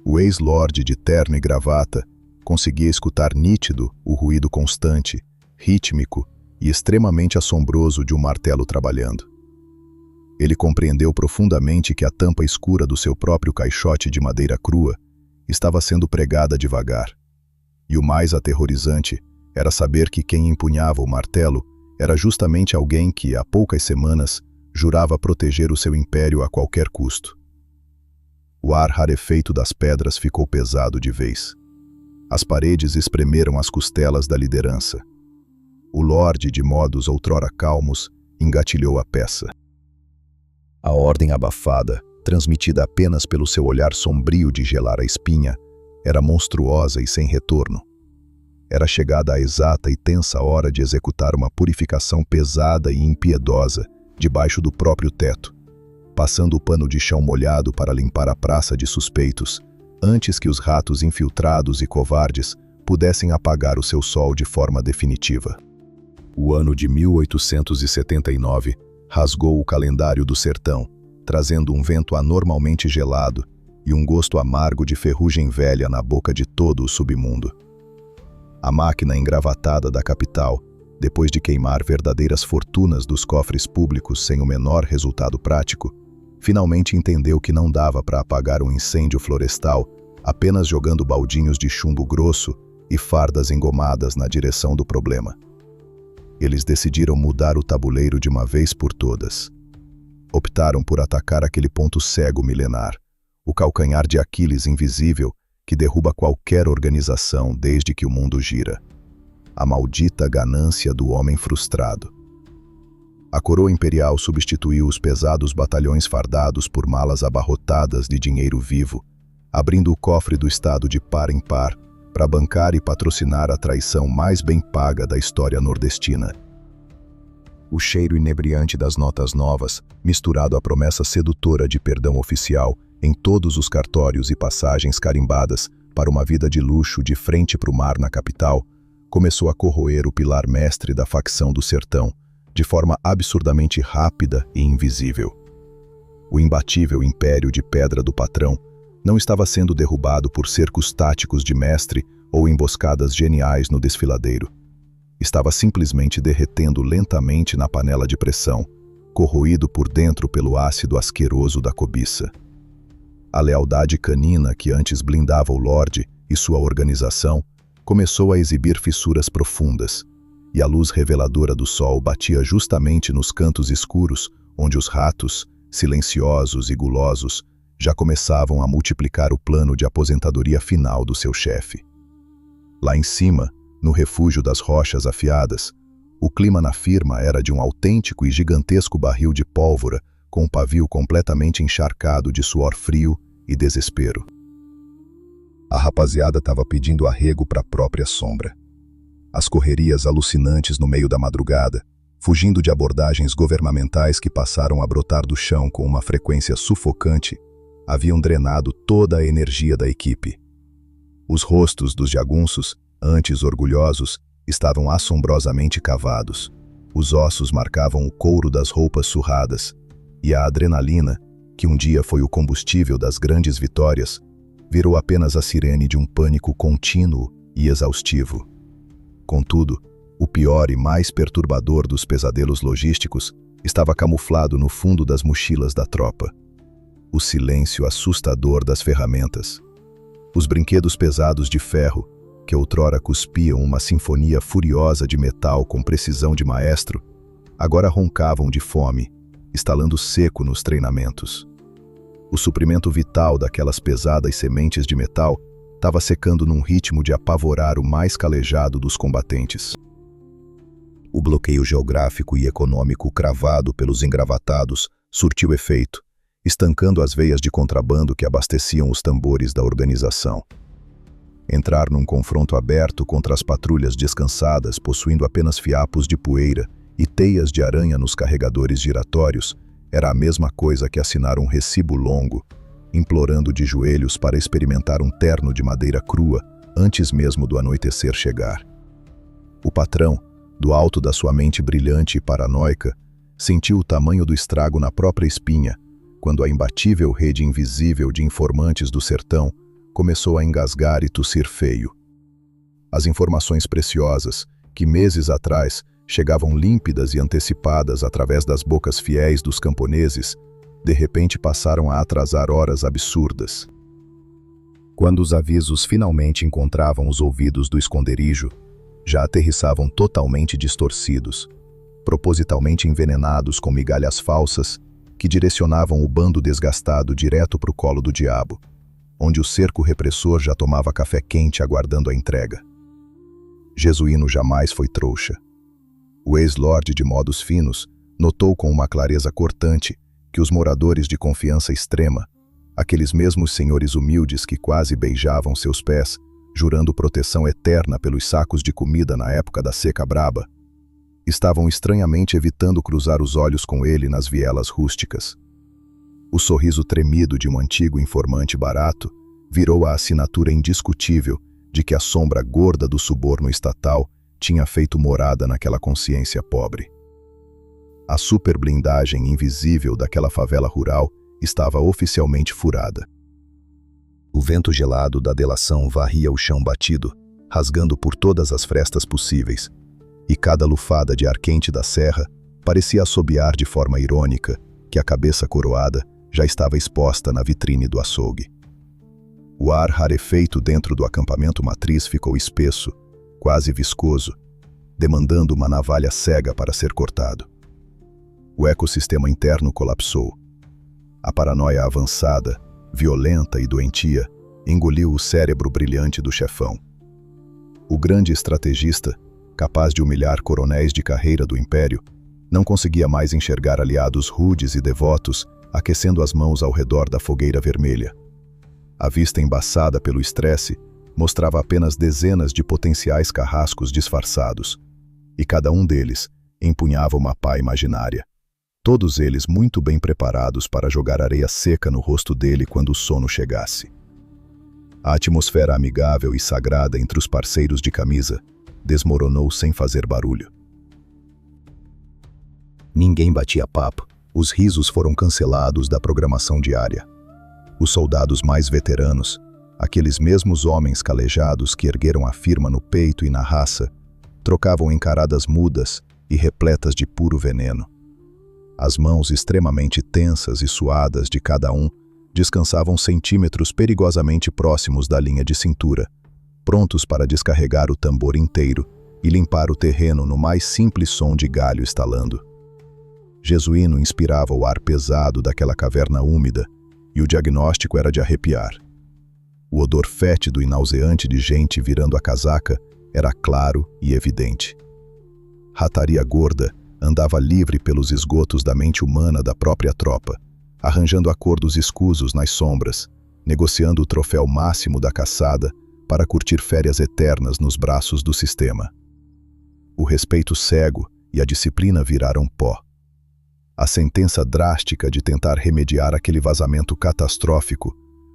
o ex-lorde de terno e gravata conseguia escutar nítido o ruído constante, rítmico e extremamente assombroso de um martelo trabalhando. Ele compreendeu profundamente que a tampa escura do seu próprio caixote de madeira crua estava sendo pregada devagar. E o mais aterrorizante era saber que quem empunhava o martelo era justamente alguém que, há poucas semanas, jurava proteger o seu império a qualquer custo. O ar rarefeito das pedras ficou pesado de vez. As paredes espremeram as costelas da liderança. O lorde, de modos outrora calmos, engatilhou a peça. A ordem abafada, transmitida apenas pelo seu olhar sombrio de gelar a espinha, era monstruosa e sem retorno. Era chegada a exata e tensa hora de executar uma purificação pesada e impiedosa debaixo do próprio teto, passando o pano de chão molhado para limpar a praça de suspeitos, antes que os ratos infiltrados e covardes pudessem apagar o seu sol de forma definitiva. O ano de 1879 rasgou o calendário do sertão, trazendo um vento anormalmente gelado e um gosto amargo de ferrugem velha na boca de todo o submundo. A máquina engravatada da capital, depois de queimar verdadeiras fortunas dos cofres públicos sem o menor resultado prático, finalmente entendeu que não dava para apagar um incêndio florestal apenas jogando baldinhos de chumbo grosso e fardas engomadas na direção do problema. Eles decidiram mudar o tabuleiro de uma vez por todas. Optaram por atacar aquele ponto cego milenar, o calcanhar de Aquiles invisível que derruba qualquer organização desde que o mundo gira. A maldita ganância do homem frustrado. A coroa imperial substituiu os pesados batalhões fardados por malas abarrotadas de dinheiro vivo, abrindo o cofre do Estado de par em par para bancar e patrocinar a traição mais bem paga da história nordestina. O cheiro inebriante das notas novas, misturado à promessa sedutora de perdão oficial em todos os cartórios e passagens carimbadas para uma vida de luxo de frente para o mar na capital, começou a corroer o pilar mestre da facção do sertão, de forma absurdamente rápida e invisível. O imbatível império de pedra do patrão não estava sendo derrubado por cercos táticos de mestre ou emboscadas geniais no desfiladeiro. Estava simplesmente derretendo lentamente na panela de pressão, corroído por dentro pelo ácido asqueroso da cobiça. A lealdade canina que antes blindava o Lorde e sua organização começou a exibir fissuras profundas, e a luz reveladora do sol batia justamente nos cantos escuros onde os ratos, silenciosos e gulosos, já começavam a multiplicar o plano de aposentadoria final do seu chefe. Lá em cima, no refúgio das rochas afiadas, o clima na firma era de um autêntico e gigantesco barril de pólvora com o pavio completamente encharcado de suor frio e desespero. A rapaziada estava pedindo arrego para a própria sombra. As correrias alucinantes no meio da madrugada, fugindo de abordagens governamentais que passaram a brotar do chão com uma frequência sufocante, haviam drenado toda a energia da equipe. Os rostos dos jagunços, antes orgulhosos, estavam assombrosamente cavados. Os ossos marcavam o couro das roupas surradas, e a adrenalina, que um dia foi o combustível das grandes vitórias, virou apenas a sirene de um pânico contínuo e exaustivo. Contudo, o pior e mais perturbador dos pesadelos logísticos estava camuflado no fundo das mochilas da tropa. O silêncio assustador das ferramentas. Os brinquedos pesados de ferro, que outrora cuspiam uma sinfonia furiosa de metal com precisão de maestro, agora roncavam de fome, estalando seco nos treinamentos. O suprimento vital daquelas pesadas sementes de metal estava secando num ritmo de apavorar o mais calejado dos combatentes. O bloqueio geográfico e econômico cravado pelos engravatados surtiu efeito, estancando as veias de contrabando que abasteciam os tambores da organização. Entrar num confronto aberto contra as patrulhas descansadas, possuindo apenas fiapos de poeira e teias de aranha nos carregadores giratórios, era a mesma coisa que assinar um recibo longo, implorando de joelhos para experimentar um terno de madeira crua antes mesmo do anoitecer chegar. O patrão, do alto da sua mente brilhante e paranoica, sentiu o tamanho do estrago na própria espinha, quando a imbatível rede invisível de informantes do sertão começou a engasgar e tossir feio. As informações preciosas, que meses atrás chegavam límpidas e antecipadas através das bocas fiéis dos camponeses, de repente passaram a atrasar horas absurdas. Quando os avisos finalmente encontravam os ouvidos do esconderijo, já aterrissavam totalmente distorcidos, propositalmente envenenados com migalhas falsas que direcionavam o bando desgastado direto para o colo do diabo, onde o cerco repressor já tomava café quente aguardando a entrega. Jesuíno jamais foi trouxa. O ex-lorde de modos finos notou com uma clareza cortante que os moradores de confiança extrema, aqueles mesmos senhores humildes que quase beijavam seus pés, jurando proteção eterna pelos sacos de comida na época da seca braba, estavam estranhamente evitando cruzar os olhos com ele nas vielas rústicas. O sorriso tremido de um antigo informante barato virou a assinatura indiscutível de que a sombra gorda do suborno estatal tinha feito morada naquela consciência pobre. A superblindagem invisível daquela favela rural estava oficialmente furada. O vento gelado da delação varria o chão batido, rasgando por todas as frestas possíveis, e cada lufada de ar quente da serra parecia assobiar de forma irônica que a cabeça coroada já estava exposta na vitrine do açougue. O ar rarefeito dentro do acampamento matriz ficou espesso, quase viscoso, demandando uma navalha cega para ser cortado. O ecossistema interno colapsou. A paranoia avançada, violenta e doentia, engoliu o cérebro brilhante do chefão. O grande estrategista, capaz de humilhar coronéis de carreira do império, não conseguia mais enxergar aliados rudes e devotos aquecendo as mãos ao redor da fogueira vermelha. A vista embaçada pelo estresse mostrava apenas dezenas de potenciais carrascos disfarçados, e cada um deles empunhava uma pá imaginária. Todos eles muito bem preparados para jogar areia seca no rosto dele quando o sono chegasse. A atmosfera amigável e sagrada entre os parceiros de camisa desmoronou sem fazer barulho. Ninguém batia papo. Os risos foram cancelados da programação diária. Os soldados mais veteranos, aqueles mesmos homens calejados que ergueram a firma no peito e na raça, trocavam encaradas mudas e repletas de puro veneno. As mãos extremamente tensas e suadas de cada um descansavam centímetros perigosamente próximos da linha de cintura, prontos para descarregar o tambor inteiro e limpar o terreno no mais simples som de galho estalando. Jesuíno inspirava o ar pesado daquela caverna úmida, e o diagnóstico era de arrepiar. O odor fétido e nauseante de gente virando a casaca era claro e evidente. Rataria gorda andava livre pelos esgotos da mente humana da própria tropa, arranjando acordos escusos nas sombras, negociando o troféu máximo da caçada para curtir férias eternas nos braços do sistema. O respeito cego e a disciplina viraram pó. A sentença drástica de tentar remediar aquele vazamento catastrófico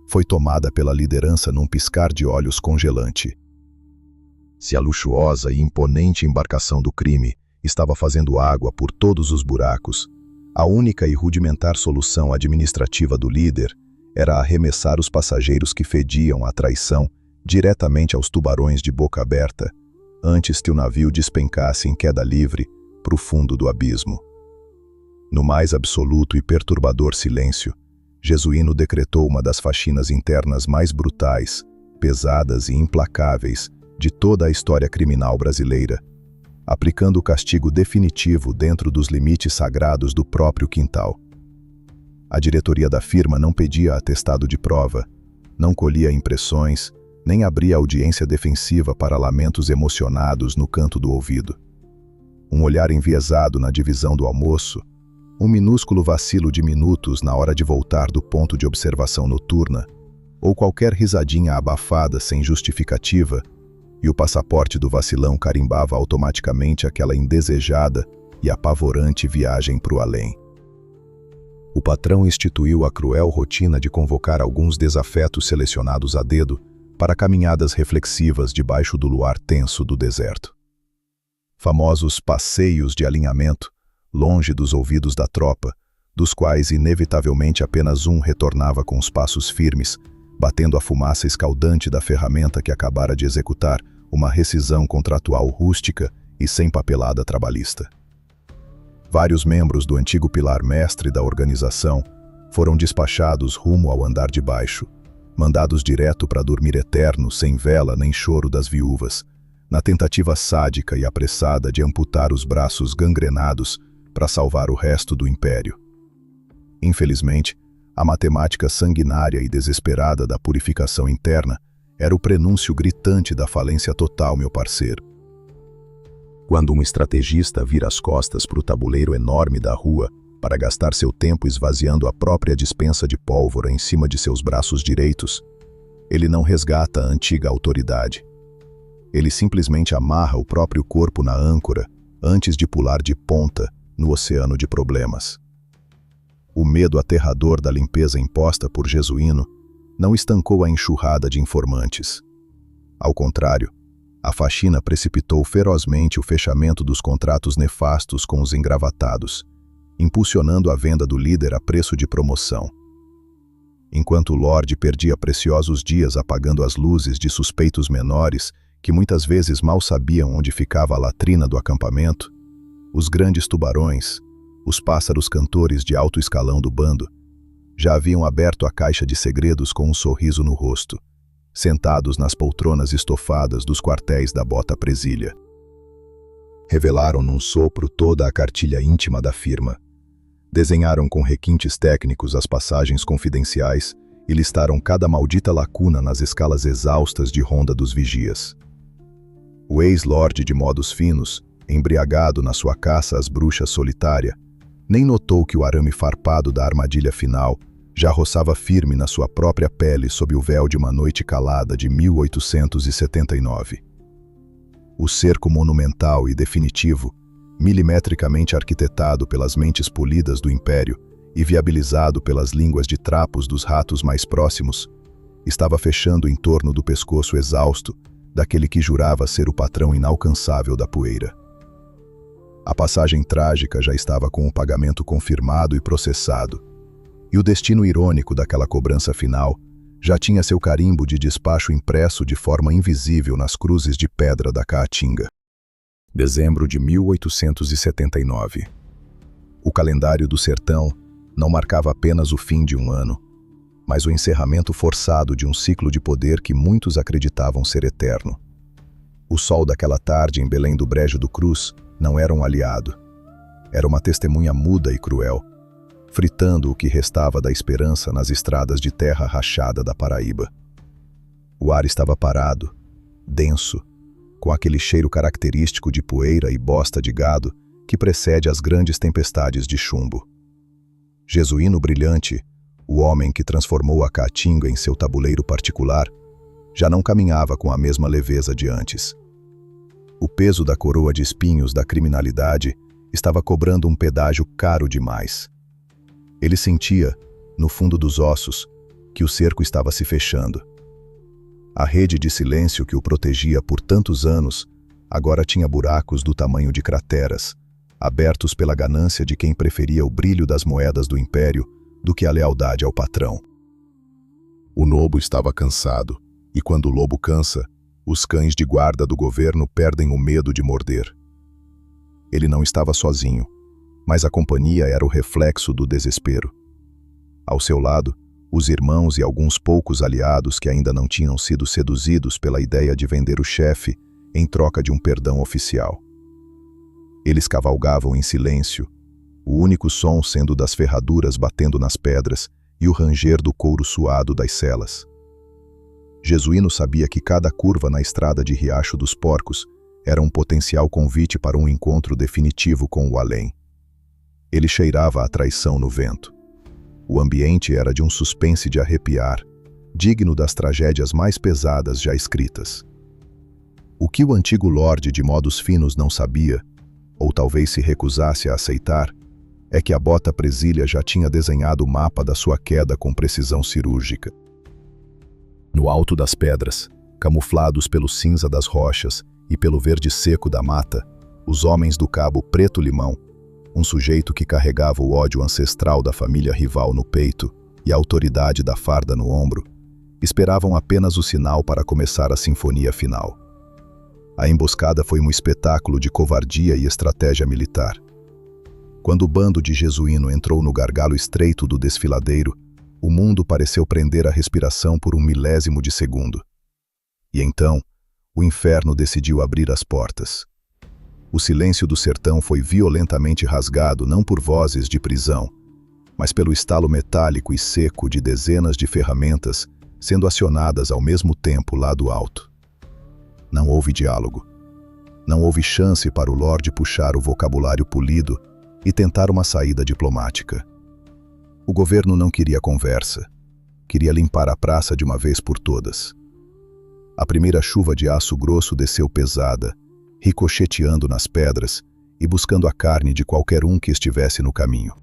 foi tomada pela liderança num piscar de olhos congelante. Se a luxuosa e imponente embarcação do crime estava fazendo água por todos os buracos, a única e rudimentar solução administrativa do líder era arremessar os passageiros que fediam a traição diretamente aos tubarões de boca aberta, antes que o navio despencasse em queda livre para o fundo do abismo. No mais absoluto e perturbador silêncio, Jesuíno decretou uma das faxinas internas mais brutais, pesadas e implacáveis de toda a história criminal brasileira, aplicando o castigo definitivo dentro dos limites sagrados do próprio quintal. A diretoria da firma não pedia atestado de prova, não colhia impressões, nem abria audiência defensiva para lamentos emocionados no canto do ouvido. Um olhar enviesado na divisão do almoço, um minúsculo vacilo de minutos na hora de voltar do ponto de observação noturna, ou qualquer risadinha abafada sem justificativa, e o passaporte do vacilão carimbava automaticamente aquela indesejada e apavorante viagem para o além. O patrão instituiu a cruel rotina de convocar alguns desafetos selecionados a dedo para caminhadas reflexivas debaixo do luar tenso do deserto. Famosos passeios de alinhamento, longe dos ouvidos da tropa, dos quais inevitavelmente apenas um retornava com os passos firmes, batendo a fumaça escaldante da ferramenta que acabara de executar uma rescisão contratual rústica e sem papelada trabalhista. Vários membros do antigo pilar mestre da organização foram despachados rumo ao andar de baixo, mandados direto para dormir eterno sem vela nem choro das viúvas, na tentativa sádica e apressada de amputar os braços gangrenados para salvar o resto do império. Infelizmente, a matemática sanguinária e desesperada da purificação interna era o prenúncio gritante da falência total, meu parceiro. Quando um estrategista vira as costas para o tabuleiro enorme da rua para gastar seu tempo esvaziando a própria despensa de pólvora em cima de seus braços direitos, ele não resgata a antiga autoridade. Ele simplesmente amarra o próprio corpo na âncora antes de pular de ponta no oceano de problemas. O medo aterrador da limpeza imposta por Jesuíno não estancou a enxurrada de informantes. Ao contrário, a faxina precipitou ferozmente o fechamento dos contratos nefastos com os engravatados, impulsionando a venda do líder a preço de promoção. Enquanto o Lorde perdia preciosos dias apagando as luzes de suspeitos menores que muitas vezes mal sabiam onde ficava a latrina do acampamento, os grandes tubarões, os pássaros cantores de alto escalão do bando, já haviam aberto a caixa de segredos com um sorriso no rosto, sentados nas poltronas estofadas dos quartéis da Bota Presília. Revelaram num sopro toda a cartilha íntima da firma. Desenharam com requintes técnicos as passagens confidenciais e listaram cada maldita lacuna nas escalas exaustas de ronda dos vigias. O ex-lorde de modos finos, embriagado na sua caça às bruxas solitária, nem notou que o arame farpado da armadilha final já roçava firme na sua própria pele sob o véu de uma noite calada de 1879. O cerco monumental e definitivo, milimetricamente arquitetado pelas mentes polidas do Império e viabilizado pelas línguas de trapos dos ratos mais próximos, estava fechando em torno do pescoço exausto daquele que jurava ser o patrão inalcançável da poeira. A passagem trágica já estava com o pagamento confirmado e processado, e o destino irônico daquela cobrança final já tinha seu carimbo de despacho impresso de forma invisível nas cruzes de pedra da Caatinga. Dezembro de 1879. O calendário do sertão não marcava apenas o fim de um ano, mas o encerramento forçado de um ciclo de poder que muitos acreditavam ser eterno. O sol daquela tarde em Belém do Brejo do Cruz não era um aliado. Era uma testemunha muda e cruel, fritando o que restava da esperança nas estradas de terra rachada da Paraíba. O ar estava parado, denso, com aquele cheiro característico de poeira e bosta de gado que precede as grandes tempestades de chumbo. Jesuíno Brilhante, o homem que transformou a Caatinga em seu tabuleiro particular, já não caminhava com a mesma leveza de antes. O peso da coroa de espinhos da criminalidade estava cobrando um pedágio caro demais. Ele sentia, no fundo dos ossos, que o cerco estava se fechando. A rede de silêncio que o protegia por tantos anos agora tinha buracos do tamanho de crateras, abertos pela ganância de quem preferia o brilho das moedas do império do que a lealdade ao patrão. O lobo estava cansado, e quando o lobo cansa, os cães de guarda do governo perdem o medo de morder. Ele não estava sozinho, mas a companhia era o reflexo do desespero. Ao seu lado, os irmãos e alguns poucos aliados que ainda não tinham sido seduzidos pela ideia de vender o chefe em troca de um perdão oficial. Eles cavalgavam em silêncio, o único som sendo das ferraduras batendo nas pedras e o ranger do couro suado das celas. Jesuíno sabia que cada curva na estrada de Riacho dos Porcos era um potencial convite para um encontro definitivo com o além. Ele cheirava a traição no vento. O ambiente era de um suspense de arrepiar, digno das tragédias mais pesadas já escritas. O que o antigo lorde de modos finos não sabia, ou talvez se recusasse a aceitar, é que a bota Presília já tinha desenhado o mapa da sua queda com precisão cirúrgica. No alto das pedras, camuflados pelo cinza das rochas e pelo verde seco da mata, os homens do cabo Preto Limão, um sujeito que carregava o ódio ancestral da família rival no peito e a autoridade da farda no ombro, esperavam apenas o sinal para começar a sinfonia final. A emboscada foi um espetáculo de covardia e estratégia militar. Quando o bando de Jesuíno entrou no gargalo estreito do desfiladeiro, o mundo pareceu prender a respiração por um milésimo de segundo. E então, o inferno decidiu abrir as portas. O silêncio do sertão foi violentamente rasgado não por vozes de prisão, mas pelo estalo metálico e seco de dezenas de ferramentas sendo acionadas ao mesmo tempo lá do alto. Não houve diálogo. Não houve chance para o Lorde puxar o vocabulário polido e tentar uma saída diplomática. O governo não queria conversa. Queria limpar a praça de uma vez por todas. A primeira chuva de aço grosso desceu pesada, ricocheteando nas pedras e buscando a carne de qualquer um que estivesse no caminho.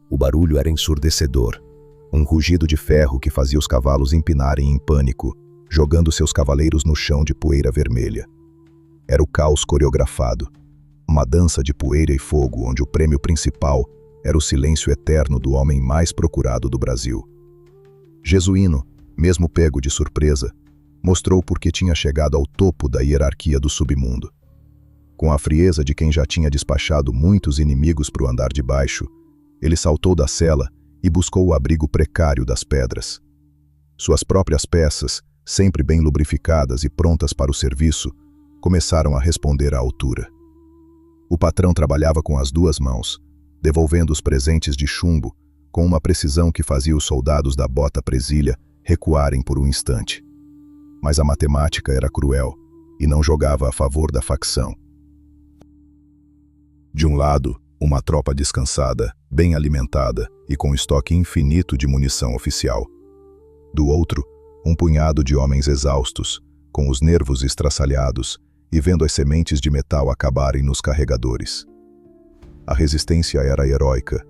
O barulho era ensurdecedor, um rugido de ferro que fazia os cavalos empinarem em pânico, jogando seus cavaleiros no chão de poeira vermelha. Era o caos coreografado, uma dança de poeira e fogo onde o prêmio principal era o silêncio eterno do homem mais procurado do Brasil. Jesuíno, mesmo pego de surpresa, mostrou por que tinha chegado ao topo da hierarquia do submundo. Com a frieza de quem já tinha despachado muitos inimigos para o andar de baixo, ele saltou da cela e buscou o abrigo precário das pedras. Suas próprias peças, sempre bem lubrificadas e prontas para o serviço, começaram a responder à altura. O patrão trabalhava com as duas mãos, devolvendo os presentes de chumbo, com uma precisão que fazia os soldados da bota Presília recuarem por um instante. Mas a matemática era cruel e não jogava a favor da facção. De um lado, uma tropa descansada, bem alimentada e com estoque infinito de munição oficial. Do outro, um punhado de homens exaustos, com os nervos estraçalhados e vendo as sementes de metal acabarem nos carregadores. A resistência era heróica,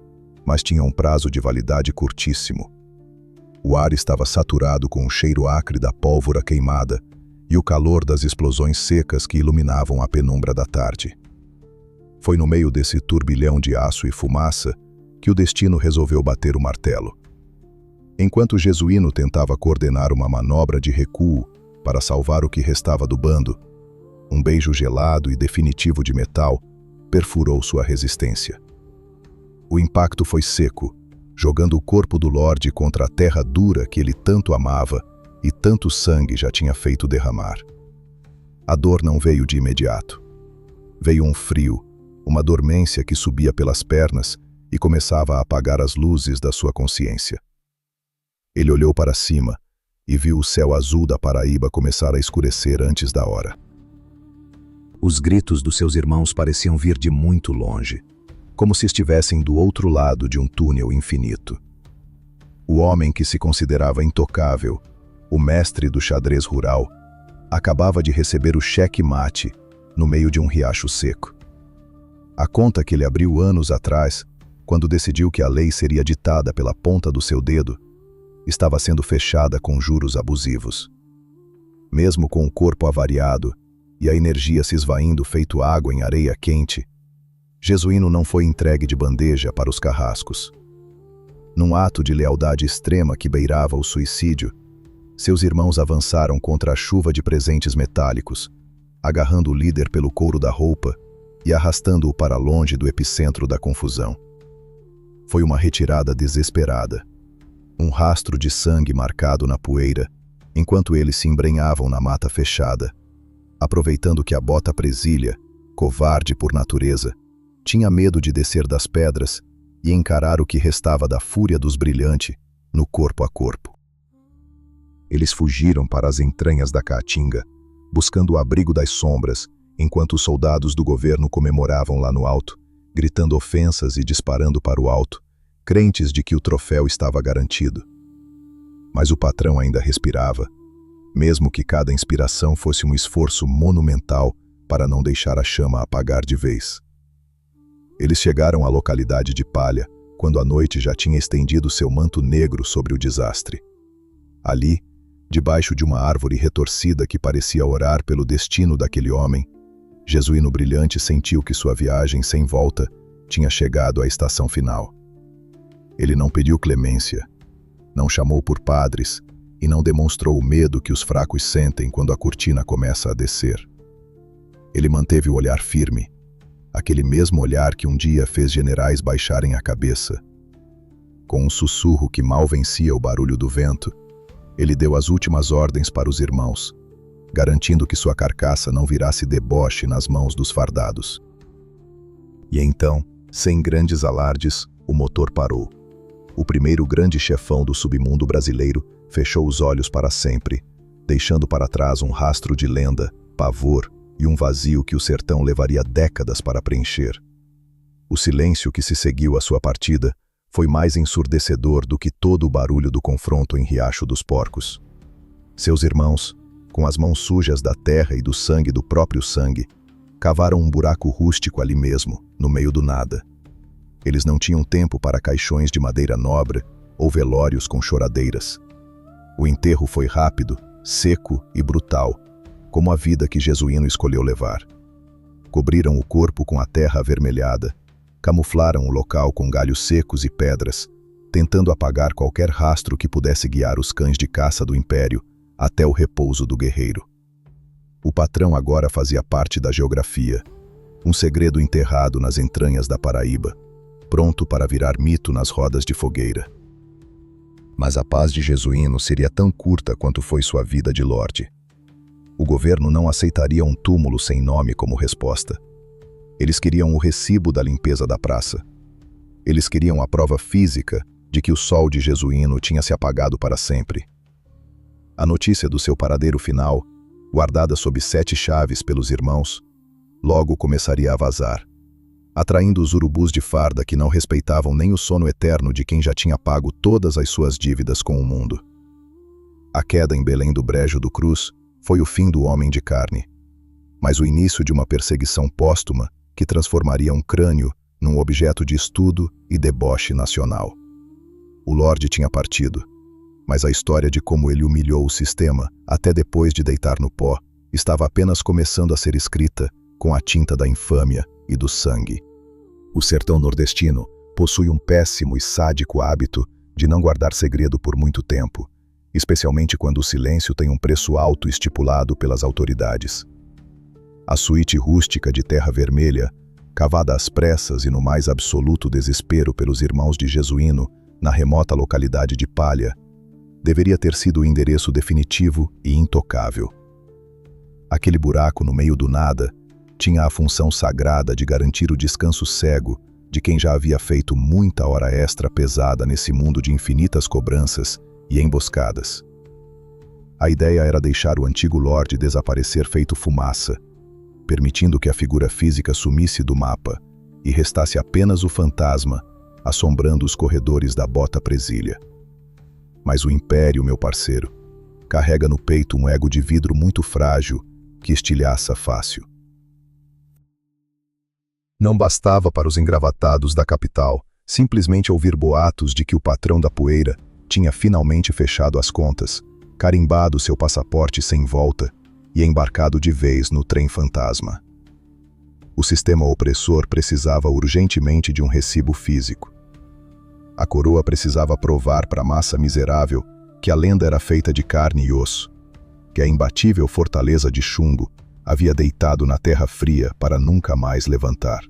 mas tinha um prazo de validade curtíssimo. O ar estava saturado com o cheiro acre da pólvora queimada e o calor das explosões secas que iluminavam a penumbra da tarde. Foi no meio desse turbilhão de aço e fumaça que o destino resolveu bater o martelo. Enquanto o Jesuíno tentava coordenar uma manobra de recuo para salvar o que restava do bando, um beijo gelado e definitivo de metal perfurou sua resistência. O impacto foi seco, jogando o corpo do Lorde contra a terra dura que ele tanto amava e tanto sangue já tinha feito derramar. A dor não veio de imediato. Veio um frio, uma dormência que subia pelas pernas e começava a apagar as luzes da sua consciência. Ele olhou para cima e viu o céu azul da Paraíba começar a escurecer antes da hora. Os gritos dos seus irmãos pareciam vir de muito longe, como se estivessem do outro lado de um túnel infinito. O homem que se considerava intocável, o mestre do xadrez rural, acabava de receber o cheque-mate no meio de um riacho seco. A conta que ele abriu anos atrás, quando decidiu que a lei seria ditada pela ponta do seu dedo, estava sendo fechada com juros abusivos. Mesmo com o corpo avariado e a energia se esvaindo feito água em areia quente, Jesuíno não foi entregue de bandeja para os carrascos. Num ato de lealdade extrema que beirava o suicídio, seus irmãos avançaram contra a chuva de presentes metálicos, agarrando o líder pelo couro da roupa e arrastando-o para longe do epicentro da confusão. Foi uma retirada desesperada. Um rastro de sangue marcado na poeira, enquanto eles se embrenhavam na mata fechada, aproveitando que a bota presilha, covarde por natureza, tinha medo de descer das pedras e encarar o que restava da fúria dos Brilhante no corpo a corpo. Eles fugiram para as entranhas da Caatinga, buscando o abrigo das sombras, enquanto os soldados do governo comemoravam lá no alto, gritando ofensas e disparando para o alto, crentes de que o troféu estava garantido. Mas o patrão ainda respirava, mesmo que cada inspiração fosse um esforço monumental para não deixar a chama apagar de vez. Eles chegaram à localidade de Palha, quando a noite já tinha estendido seu manto negro sobre o desastre. Ali, debaixo de uma árvore retorcida que parecia orar pelo destino daquele homem, Jesuíno Brilhante sentiu que sua viagem sem volta tinha chegado à estação final. Ele não pediu clemência, não chamou por padres e não demonstrou o medo que os fracos sentem quando a cortina começa a descer. Ele manteve o olhar firme, aquele mesmo olhar que um dia fez generais baixarem a cabeça. Com um sussurro que mal vencia o barulho do vento, ele deu as últimas ordens para os irmãos, garantindo que sua carcaça não virasse deboche nas mãos dos fardados. E então, sem grandes alardes, o motor parou. O primeiro grande chefão do submundo brasileiro fechou os olhos para sempre, deixando para trás um rastro de lenda, pavor e um vazio que o sertão levaria décadas para preencher. O silêncio que se seguiu à sua partida foi mais ensurdecedor do que todo o barulho do confronto em Riacho dos Porcos. Seus irmãos, com as mãos sujas da terra e do sangue do próprio sangue, cavaram um buraco rústico ali mesmo, no meio do nada. Eles não tinham tempo para caixões de madeira nobre ou velórios com choradeiras. O enterro foi rápido, seco e brutal, como a vida que Jesuíno escolheu levar. Cobriram o corpo com a terra avermelhada, camuflaram o local com galhos secos e pedras, tentando apagar qualquer rastro que pudesse guiar os cães de caça do Império até o repouso do guerreiro. O patrão agora fazia parte da geografia, um segredo enterrado nas entranhas da Paraíba, pronto para virar mito nas rodas de fogueira. Mas a paz de Jesuíno seria tão curta quanto foi sua vida de lorde. O governo não aceitaria um túmulo sem nome como resposta. Eles queriam o recibo da limpeza da praça. Eles queriam a prova física de que o sol de Jesuíno tinha se apagado para sempre. A notícia do seu paradeiro final, guardada sob 7 chaves pelos irmãos, logo começaria a vazar, atraindo os urubus de farda que não respeitavam nem o sono eterno de quem já tinha pago todas as suas dívidas com o mundo. A queda em Belém do Brejo do Cruz foi o fim do homem de carne, mas o início de uma perseguição póstuma que transformaria um crânio num objeto de estudo e deboche nacional. O Lorde tinha partido, mas a história de como ele humilhou o sistema, até depois de deitar no pó, estava apenas começando a ser escrita com a tinta da infâmia e do sangue. O sertão nordestino possui um péssimo e sádico hábito de não guardar segredo por muito tempo, especialmente quando o silêncio tem um preço alto estipulado pelas autoridades. A suíte rústica de terra vermelha, cavada às pressas e no mais absoluto desespero pelos irmãos de Jesuíno, na remota localidade de Palha, deveria ter sido o endereço definitivo e intocável. Aquele buraco no meio do nada tinha a função sagrada de garantir o descanso cego de quem já havia feito muita hora extra pesada nesse mundo de infinitas cobranças e emboscadas. A ideia era deixar o antigo Lorde desaparecer feito fumaça, permitindo que a figura física sumisse do mapa e restasse apenas o fantasma assombrando os corredores da bota presilha. Mas o Império, meu parceiro, carrega no peito um ego de vidro muito frágil que estilhaça fácil. Não bastava para os engravatados da capital simplesmente ouvir boatos de que o patrão da poeira tinha finalmente fechado as contas, carimbado seu passaporte sem volta e embarcado de vez no trem fantasma. O sistema opressor precisava urgentemente de um recibo físico. A coroa precisava provar para a massa miserável que a lenda era feita de carne e osso, que a imbatível fortaleza de chumbo havia deitado na terra fria para nunca mais levantar.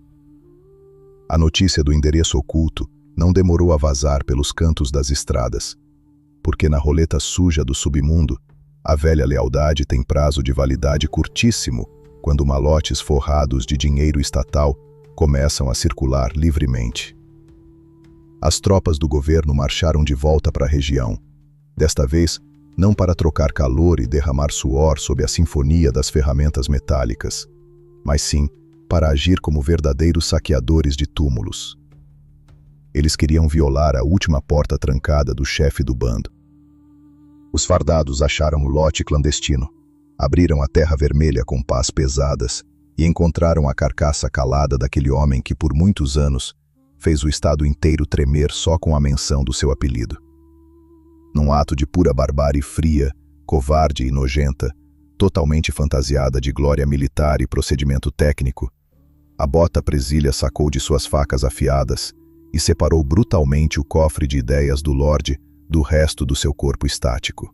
A notícia do endereço oculto não demorou a vazar pelos cantos das estradas, porque na roleta suja do submundo, a velha lealdade tem prazo de validade curtíssimo quando malotes forrados de dinheiro estatal começam a circular livremente. As tropas do governo marcharam de volta para a região, desta vez não para trocar calor e derramar suor sob a sinfonia das ferramentas metálicas, mas sim para agir como verdadeiros saqueadores de túmulos. Eles queriam violar a última porta trancada do chefe do bando. Os fardados acharam o lote clandestino, abriram a terra vermelha com pás pesadas e encontraram a carcaça calada daquele homem que por muitos anos fez o estado inteiro tremer só com a menção do seu apelido. Num ato de pura barbárie fria, covarde e nojenta, totalmente fantasiada de glória militar e procedimento técnico, a bota presilha sacou de suas facas afiadas e separou brutalmente o cofre de ideias do Lorde do resto do seu corpo estático.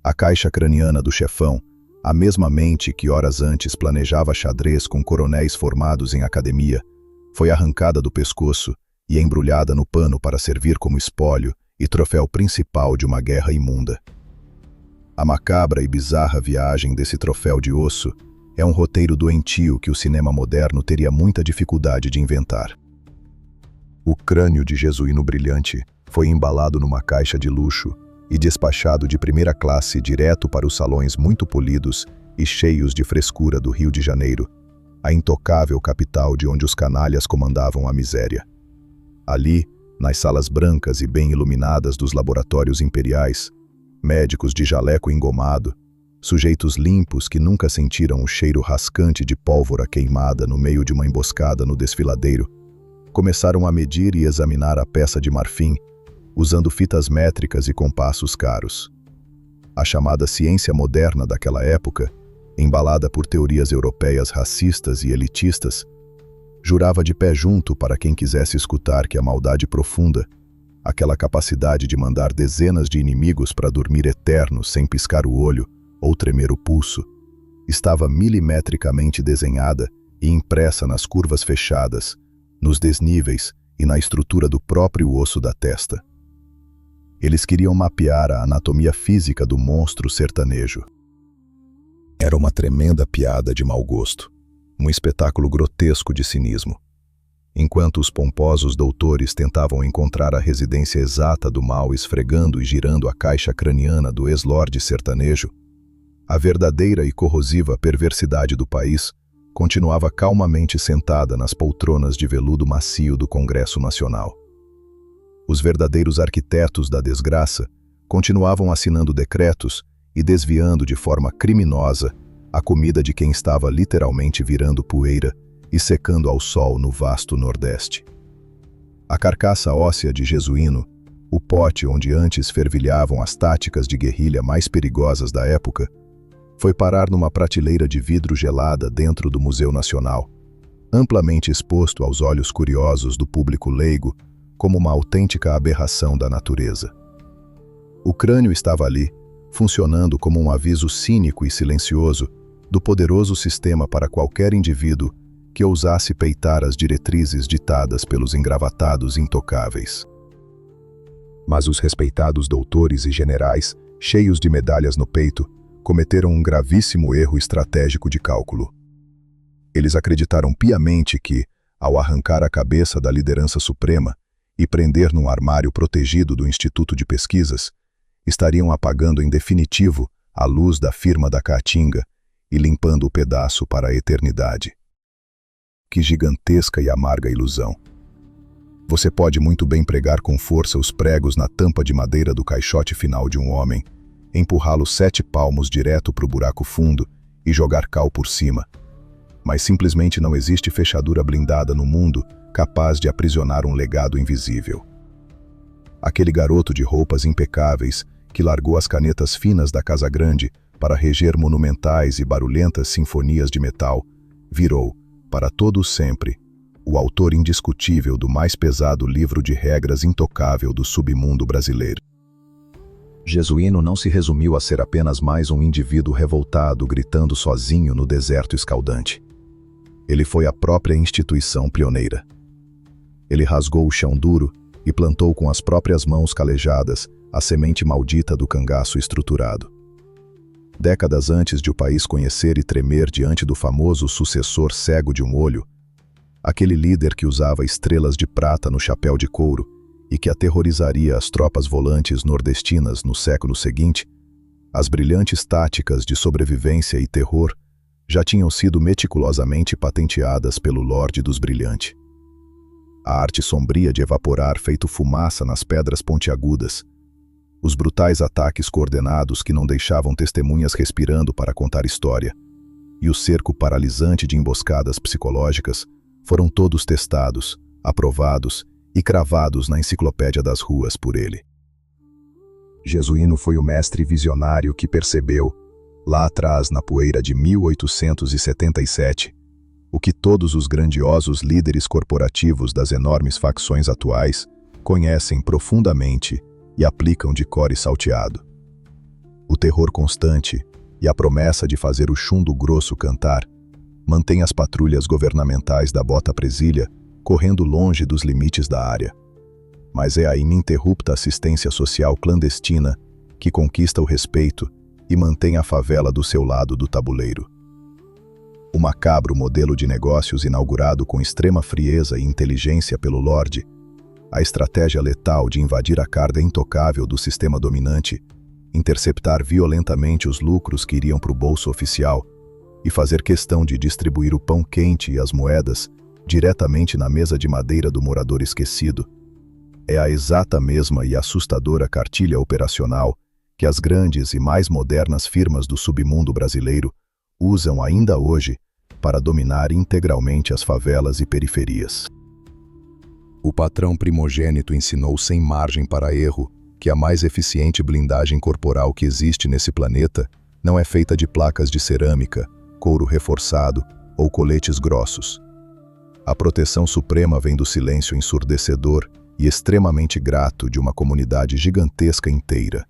A caixa craniana do chefão, a mesma mente que horas antes planejava xadrez com coronéis formados em academia, foi arrancada do pescoço e embrulhada no pano para servir como espólio e troféu principal de uma guerra imunda. A macabra e bizarra viagem desse troféu de osso é um roteiro doentio que o cinema moderno teria muita dificuldade de inventar. O crânio de Jesuíno Brilhante foi embalado numa caixa de luxo e despachado de primeira classe direto para os salões muito polidos e cheios de frescura do Rio de Janeiro, a intocável capital de onde os canalhas comandavam a miséria. Ali, nas salas brancas e bem iluminadas dos laboratórios imperiais, médicos de jaleco engomado, sujeitos limpos que nunca sentiram o cheiro rascante de pólvora queimada no meio de uma emboscada no desfiladeiro, começaram a medir e examinar a peça de marfim, usando fitas métricas e compassos caros. A chamada ciência moderna daquela época, embalada por teorias europeias racistas e elitistas, jurava de pé junto para quem quisesse escutar que a maldade profunda, aquela capacidade de mandar dezenas de inimigos para dormir eternos sem piscar o olho ou tremer o pulso, estava milimetricamente desenhada e impressa nas curvas fechadas, nos desníveis e na estrutura do próprio osso da testa. Eles queriam mapear a anatomia física do monstro sertanejo. Era uma tremenda piada de mau gosto, um espetáculo grotesco de cinismo. Enquanto os pomposos doutores tentavam encontrar a residência exata do mal esfregando e girando a caixa craniana do ex-lorde sertanejo, a verdadeira e corrosiva perversidade do país continuava calmamente sentada nas poltronas de veludo macio do Congresso Nacional. Os verdadeiros arquitetos da desgraça continuavam assinando decretos e desviando de forma criminosa a comida de quem estava literalmente virando poeira e secando ao sol no vasto Nordeste. A carcaça óssea de Jesuíno, o pote onde antes fervilhavam as táticas de guerrilha mais perigosas da época, foi parar numa prateleira de vidro gelada dentro do Museu Nacional, amplamente exposto aos olhos curiosos do público leigo como uma autêntica aberração da natureza. O crânio estava ali, funcionando como um aviso cínico e silencioso do poderoso sistema para qualquer indivíduo que ousasse peitar as diretrizes ditadas pelos engravatados intocáveis. Mas os respeitados doutores e generais, cheios de medalhas no peito, cometeram um gravíssimo erro estratégico de cálculo. Eles acreditaram piamente que, ao arrancar a cabeça da liderança suprema e prender num armário protegido do Instituto de Pesquisas, estariam apagando em definitivo a luz da firma da Caatinga e limpando o pedaço para a eternidade. Que gigantesca e amarga ilusão! Você pode muito bem pregar com força os pregos na tampa de madeira do caixote final de um homem, empurrá-lo 7 palmos direto para o buraco fundo e jogar cal por cima. mas simplesmente não existe fechadura blindada no mundo capaz de aprisionar um legado invisível. Aquele garoto de roupas impecáveis que largou as canetas finas da Casa Grande para reger monumentais e barulhentas sinfonias de metal, virou, para todo sempre, o autor indiscutível do mais pesado livro de regras intocável do submundo brasileiro. Jesuíno não se resumiu a ser apenas mais um indivíduo revoltado gritando sozinho no deserto escaldante. Ele foi a própria instituição pioneira. Ele rasgou o chão duro e plantou com as próprias mãos calejadas a semente maldita do cangaço estruturado. Décadas antes de o país conhecer e tremer diante do famoso sucessor cego de um olho, aquele líder que usava estrelas de prata no chapéu de couro e que aterrorizaria as tropas volantes nordestinas no século seguinte, as brilhantes táticas de sobrevivência e terror já tinham sido meticulosamente patenteadas pelo Lorde dos Brilhantes. A arte sombria de evaporar feito fumaça nas pedras pontiagudas, os brutais ataques coordenados que não deixavam testemunhas respirando para contar história, e o cerco paralisante de emboscadas psicológicas foram todos testados, aprovados e cravados na enciclopédia das ruas por ele. Jesuíno foi o mestre visionário que percebeu, lá atrás na poeira de 1877, o que todos os grandiosos líderes corporativos das enormes facções atuais conhecem profundamente e aplicam de cor e salteado. O terror constante e a promessa de fazer o chumbo grosso cantar mantém as patrulhas governamentais da Bota Presília correndo longe dos limites da área. Mas é a ininterrupta assistência social clandestina que conquista o respeito e mantém a favela do seu lado do tabuleiro. O macabro modelo de negócios inaugurado com extrema frieza e inteligência pelo Lorde, a estratégia letal de invadir a carga intocável do sistema dominante, interceptar violentamente os lucros que iriam para o bolso oficial e fazer questão de distribuir o pão quente e as moedas diretamente na mesa de madeira do morador esquecido, é a exata mesma e assustadora cartilha operacional que as grandes e mais modernas firmas do submundo brasileiro usam ainda hoje para dominar integralmente as favelas e periferias. O patrão primogênito ensinou sem margem para erro que a mais eficiente blindagem corporal que existe nesse planeta não é feita de placas de cerâmica, couro reforçado ou coletes grossos. A proteção suprema vem do silêncio ensurdecedor e extremamente grato de uma comunidade gigantesca inteira.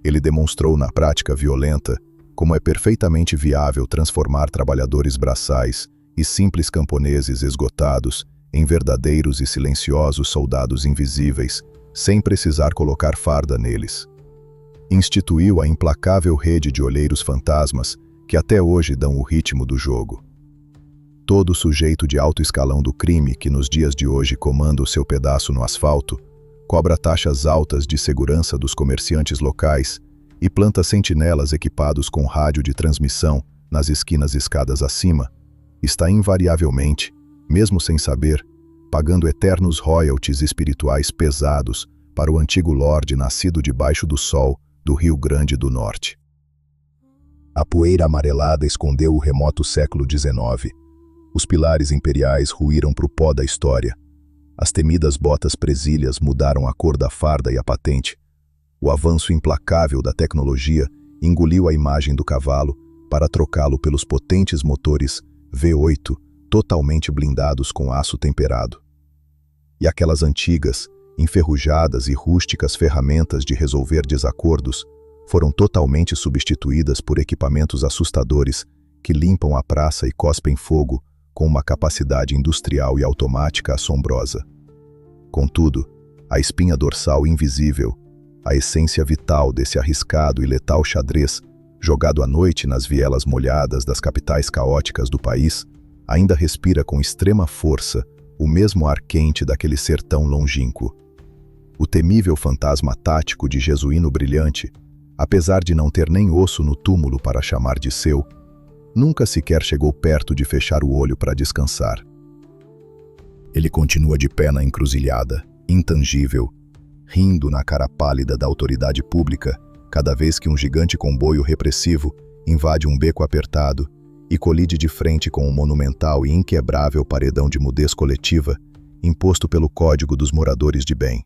Ele demonstrou na prática violenta como é perfeitamente viável transformar trabalhadores braçais e simples camponeses esgotados em verdadeiros e silenciosos soldados invisíveis, sem precisar colocar farda neles. Instituiu a implacável rede de olheiros fantasmas que até hoje dão o ritmo do jogo. Todo sujeito de alto escalão do crime que nos dias de hoje comanda o seu pedaço no asfalto, cobra taxas altas de segurança dos comerciantes locais e planta sentinelas equipados com rádio de transmissão nas esquinas escadas acima, está invariavelmente, mesmo sem saber, pagando eternos royalties espirituais pesados para o antigo Lorde nascido debaixo do sol do Rio Grande do Norte. A poeira amarelada escondeu o remoto século XIX. Os pilares imperiais ruíram para o pó da história. As temidas botas presílias mudaram a cor da farda e a patente. O avanço implacável da tecnologia engoliu a imagem do cavalo para trocá-lo pelos potentes motores V8 totalmente blindados com aço temperado. E aquelas antigas, enferrujadas e rústicas ferramentas de resolver desacordos foram totalmente substituídas por equipamentos assustadores que limpam a praça e cospem fogo com uma capacidade industrial e automática assombrosa. Contudo, a espinha dorsal invisível, a essência vital desse arriscado e letal xadrez, jogado à noite nas vielas molhadas das capitais caóticas do país, ainda respira com extrema força o mesmo ar quente daquele sertão longínquo. O temível fantasma tático de Jesuíno Brilhante, apesar de não ter nem osso no túmulo para chamar de seu, nunca sequer chegou perto de fechar o olho para descansar. Ele continua de pé na encruzilhada, intangível, rindo na cara pálida da autoridade pública cada vez que um gigante comboio repressivo invade um beco apertado e colide de frente com um monumental e inquebrável paredão de mudez coletiva imposto pelo Código dos Moradores de Bem.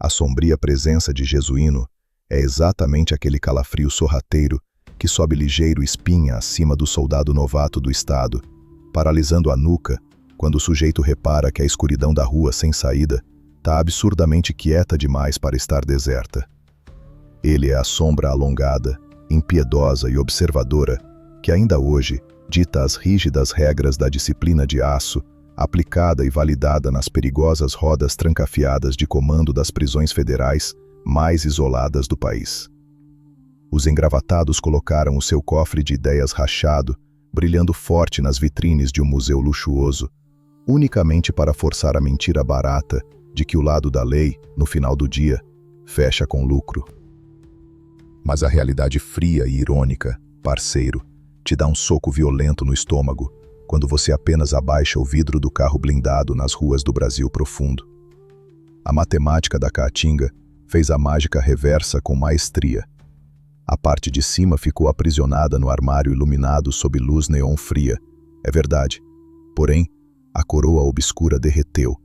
A sombria presença de Jesuíno é exatamente aquele calafrio sorrateiro que sobe ligeiro espinha acima do soldado novato do Estado, paralisando a nuca quando o sujeito repara que a escuridão da rua sem saída está absurdamente quieta demais para estar deserta. Ele é a sombra alongada, impiedosa e observadora que ainda hoje dita as rígidas regras da disciplina de aço, aplicada e validada nas perigosas rodas trancafiadas de comando das prisões federais mais isoladas do país. Os engravatados colocaram o seu cofre de ideias rachado, brilhando forte nas vitrines de um museu luxuoso, unicamente para forçar a mentira barata de que o lado da lei, no final do dia, fecha com lucro. Mas a realidade fria e irônica, parceiro, te dá um soco violento no estômago quando você apenas abaixa o vidro do carro blindado nas ruas do Brasil profundo. A matemática da Caatinga fez a mágica reversa com maestria. A parte de cima ficou aprisionada no armário iluminado sob luz neon fria, é verdade. Porém, a coroa obscura derreteu,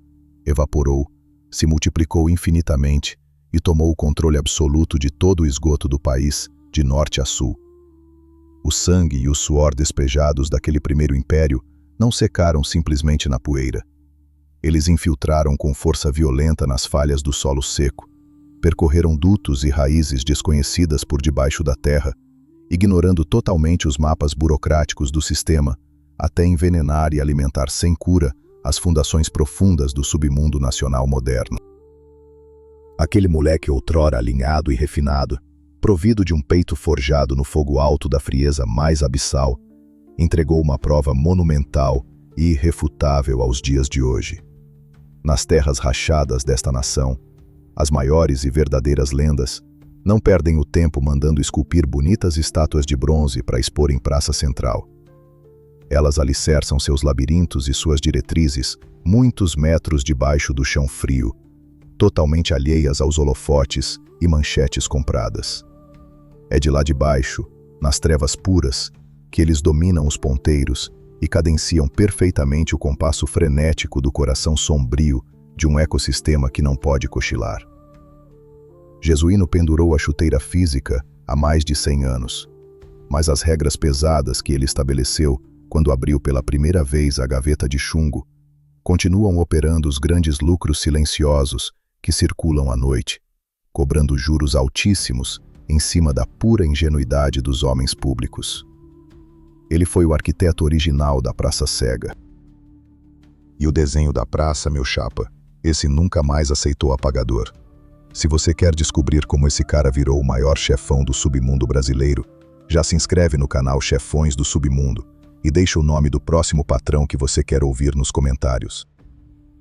evaporou, se multiplicou infinitamente e tomou o controle absoluto de todo o esgoto do país, de norte a sul. O sangue e o suor despejados daquele primeiro império não secaram simplesmente na poeira. Eles infiltraram com força violenta nas falhas do solo seco, percorreram dutos e raízes desconhecidas por debaixo da terra, ignorando totalmente os mapas burocráticos do sistema, até envenenar e alimentar sem cura as fundações profundas do submundo nacional moderno. Aquele moleque outrora alinhado e refinado, provido de um peito forjado no fogo alto da frieza mais abissal, entregou uma prova monumental e irrefutável aos dias de hoje. Nas terras rachadas desta nação, as maiores e verdadeiras lendas não perdem o tempo mandando esculpir bonitas estátuas de bronze para expor em praça central. Elas alicerçam seus labirintos e suas diretrizes muitos metros debaixo do chão frio, totalmente alheias aos holofotes e manchetes compradas. É de lá de baixo, nas trevas puras, que eles dominam os ponteiros e cadenciam perfeitamente o compasso frenético do coração sombrio de um ecossistema que não pode cochilar. Jesuíno pendurou a chuteira física há mais de 100 anos, mas as regras pesadas que ele estabeleceu quando abriu pela primeira vez a gaveta de chumbo continuam operando os grandes lucros silenciosos que circulam à noite, cobrando juros altíssimos em cima da pura ingenuidade dos homens públicos. Ele foi o arquiteto original da Praça Cega. E o desenho da praça, meu chapa, esse nunca mais aceitou apagador. Se você quer descobrir como esse cara virou o maior chefão do submundo brasileiro, já se inscreve no canal Chefões do Submundo e deixa o nome do próximo patrão que você quer ouvir nos comentários.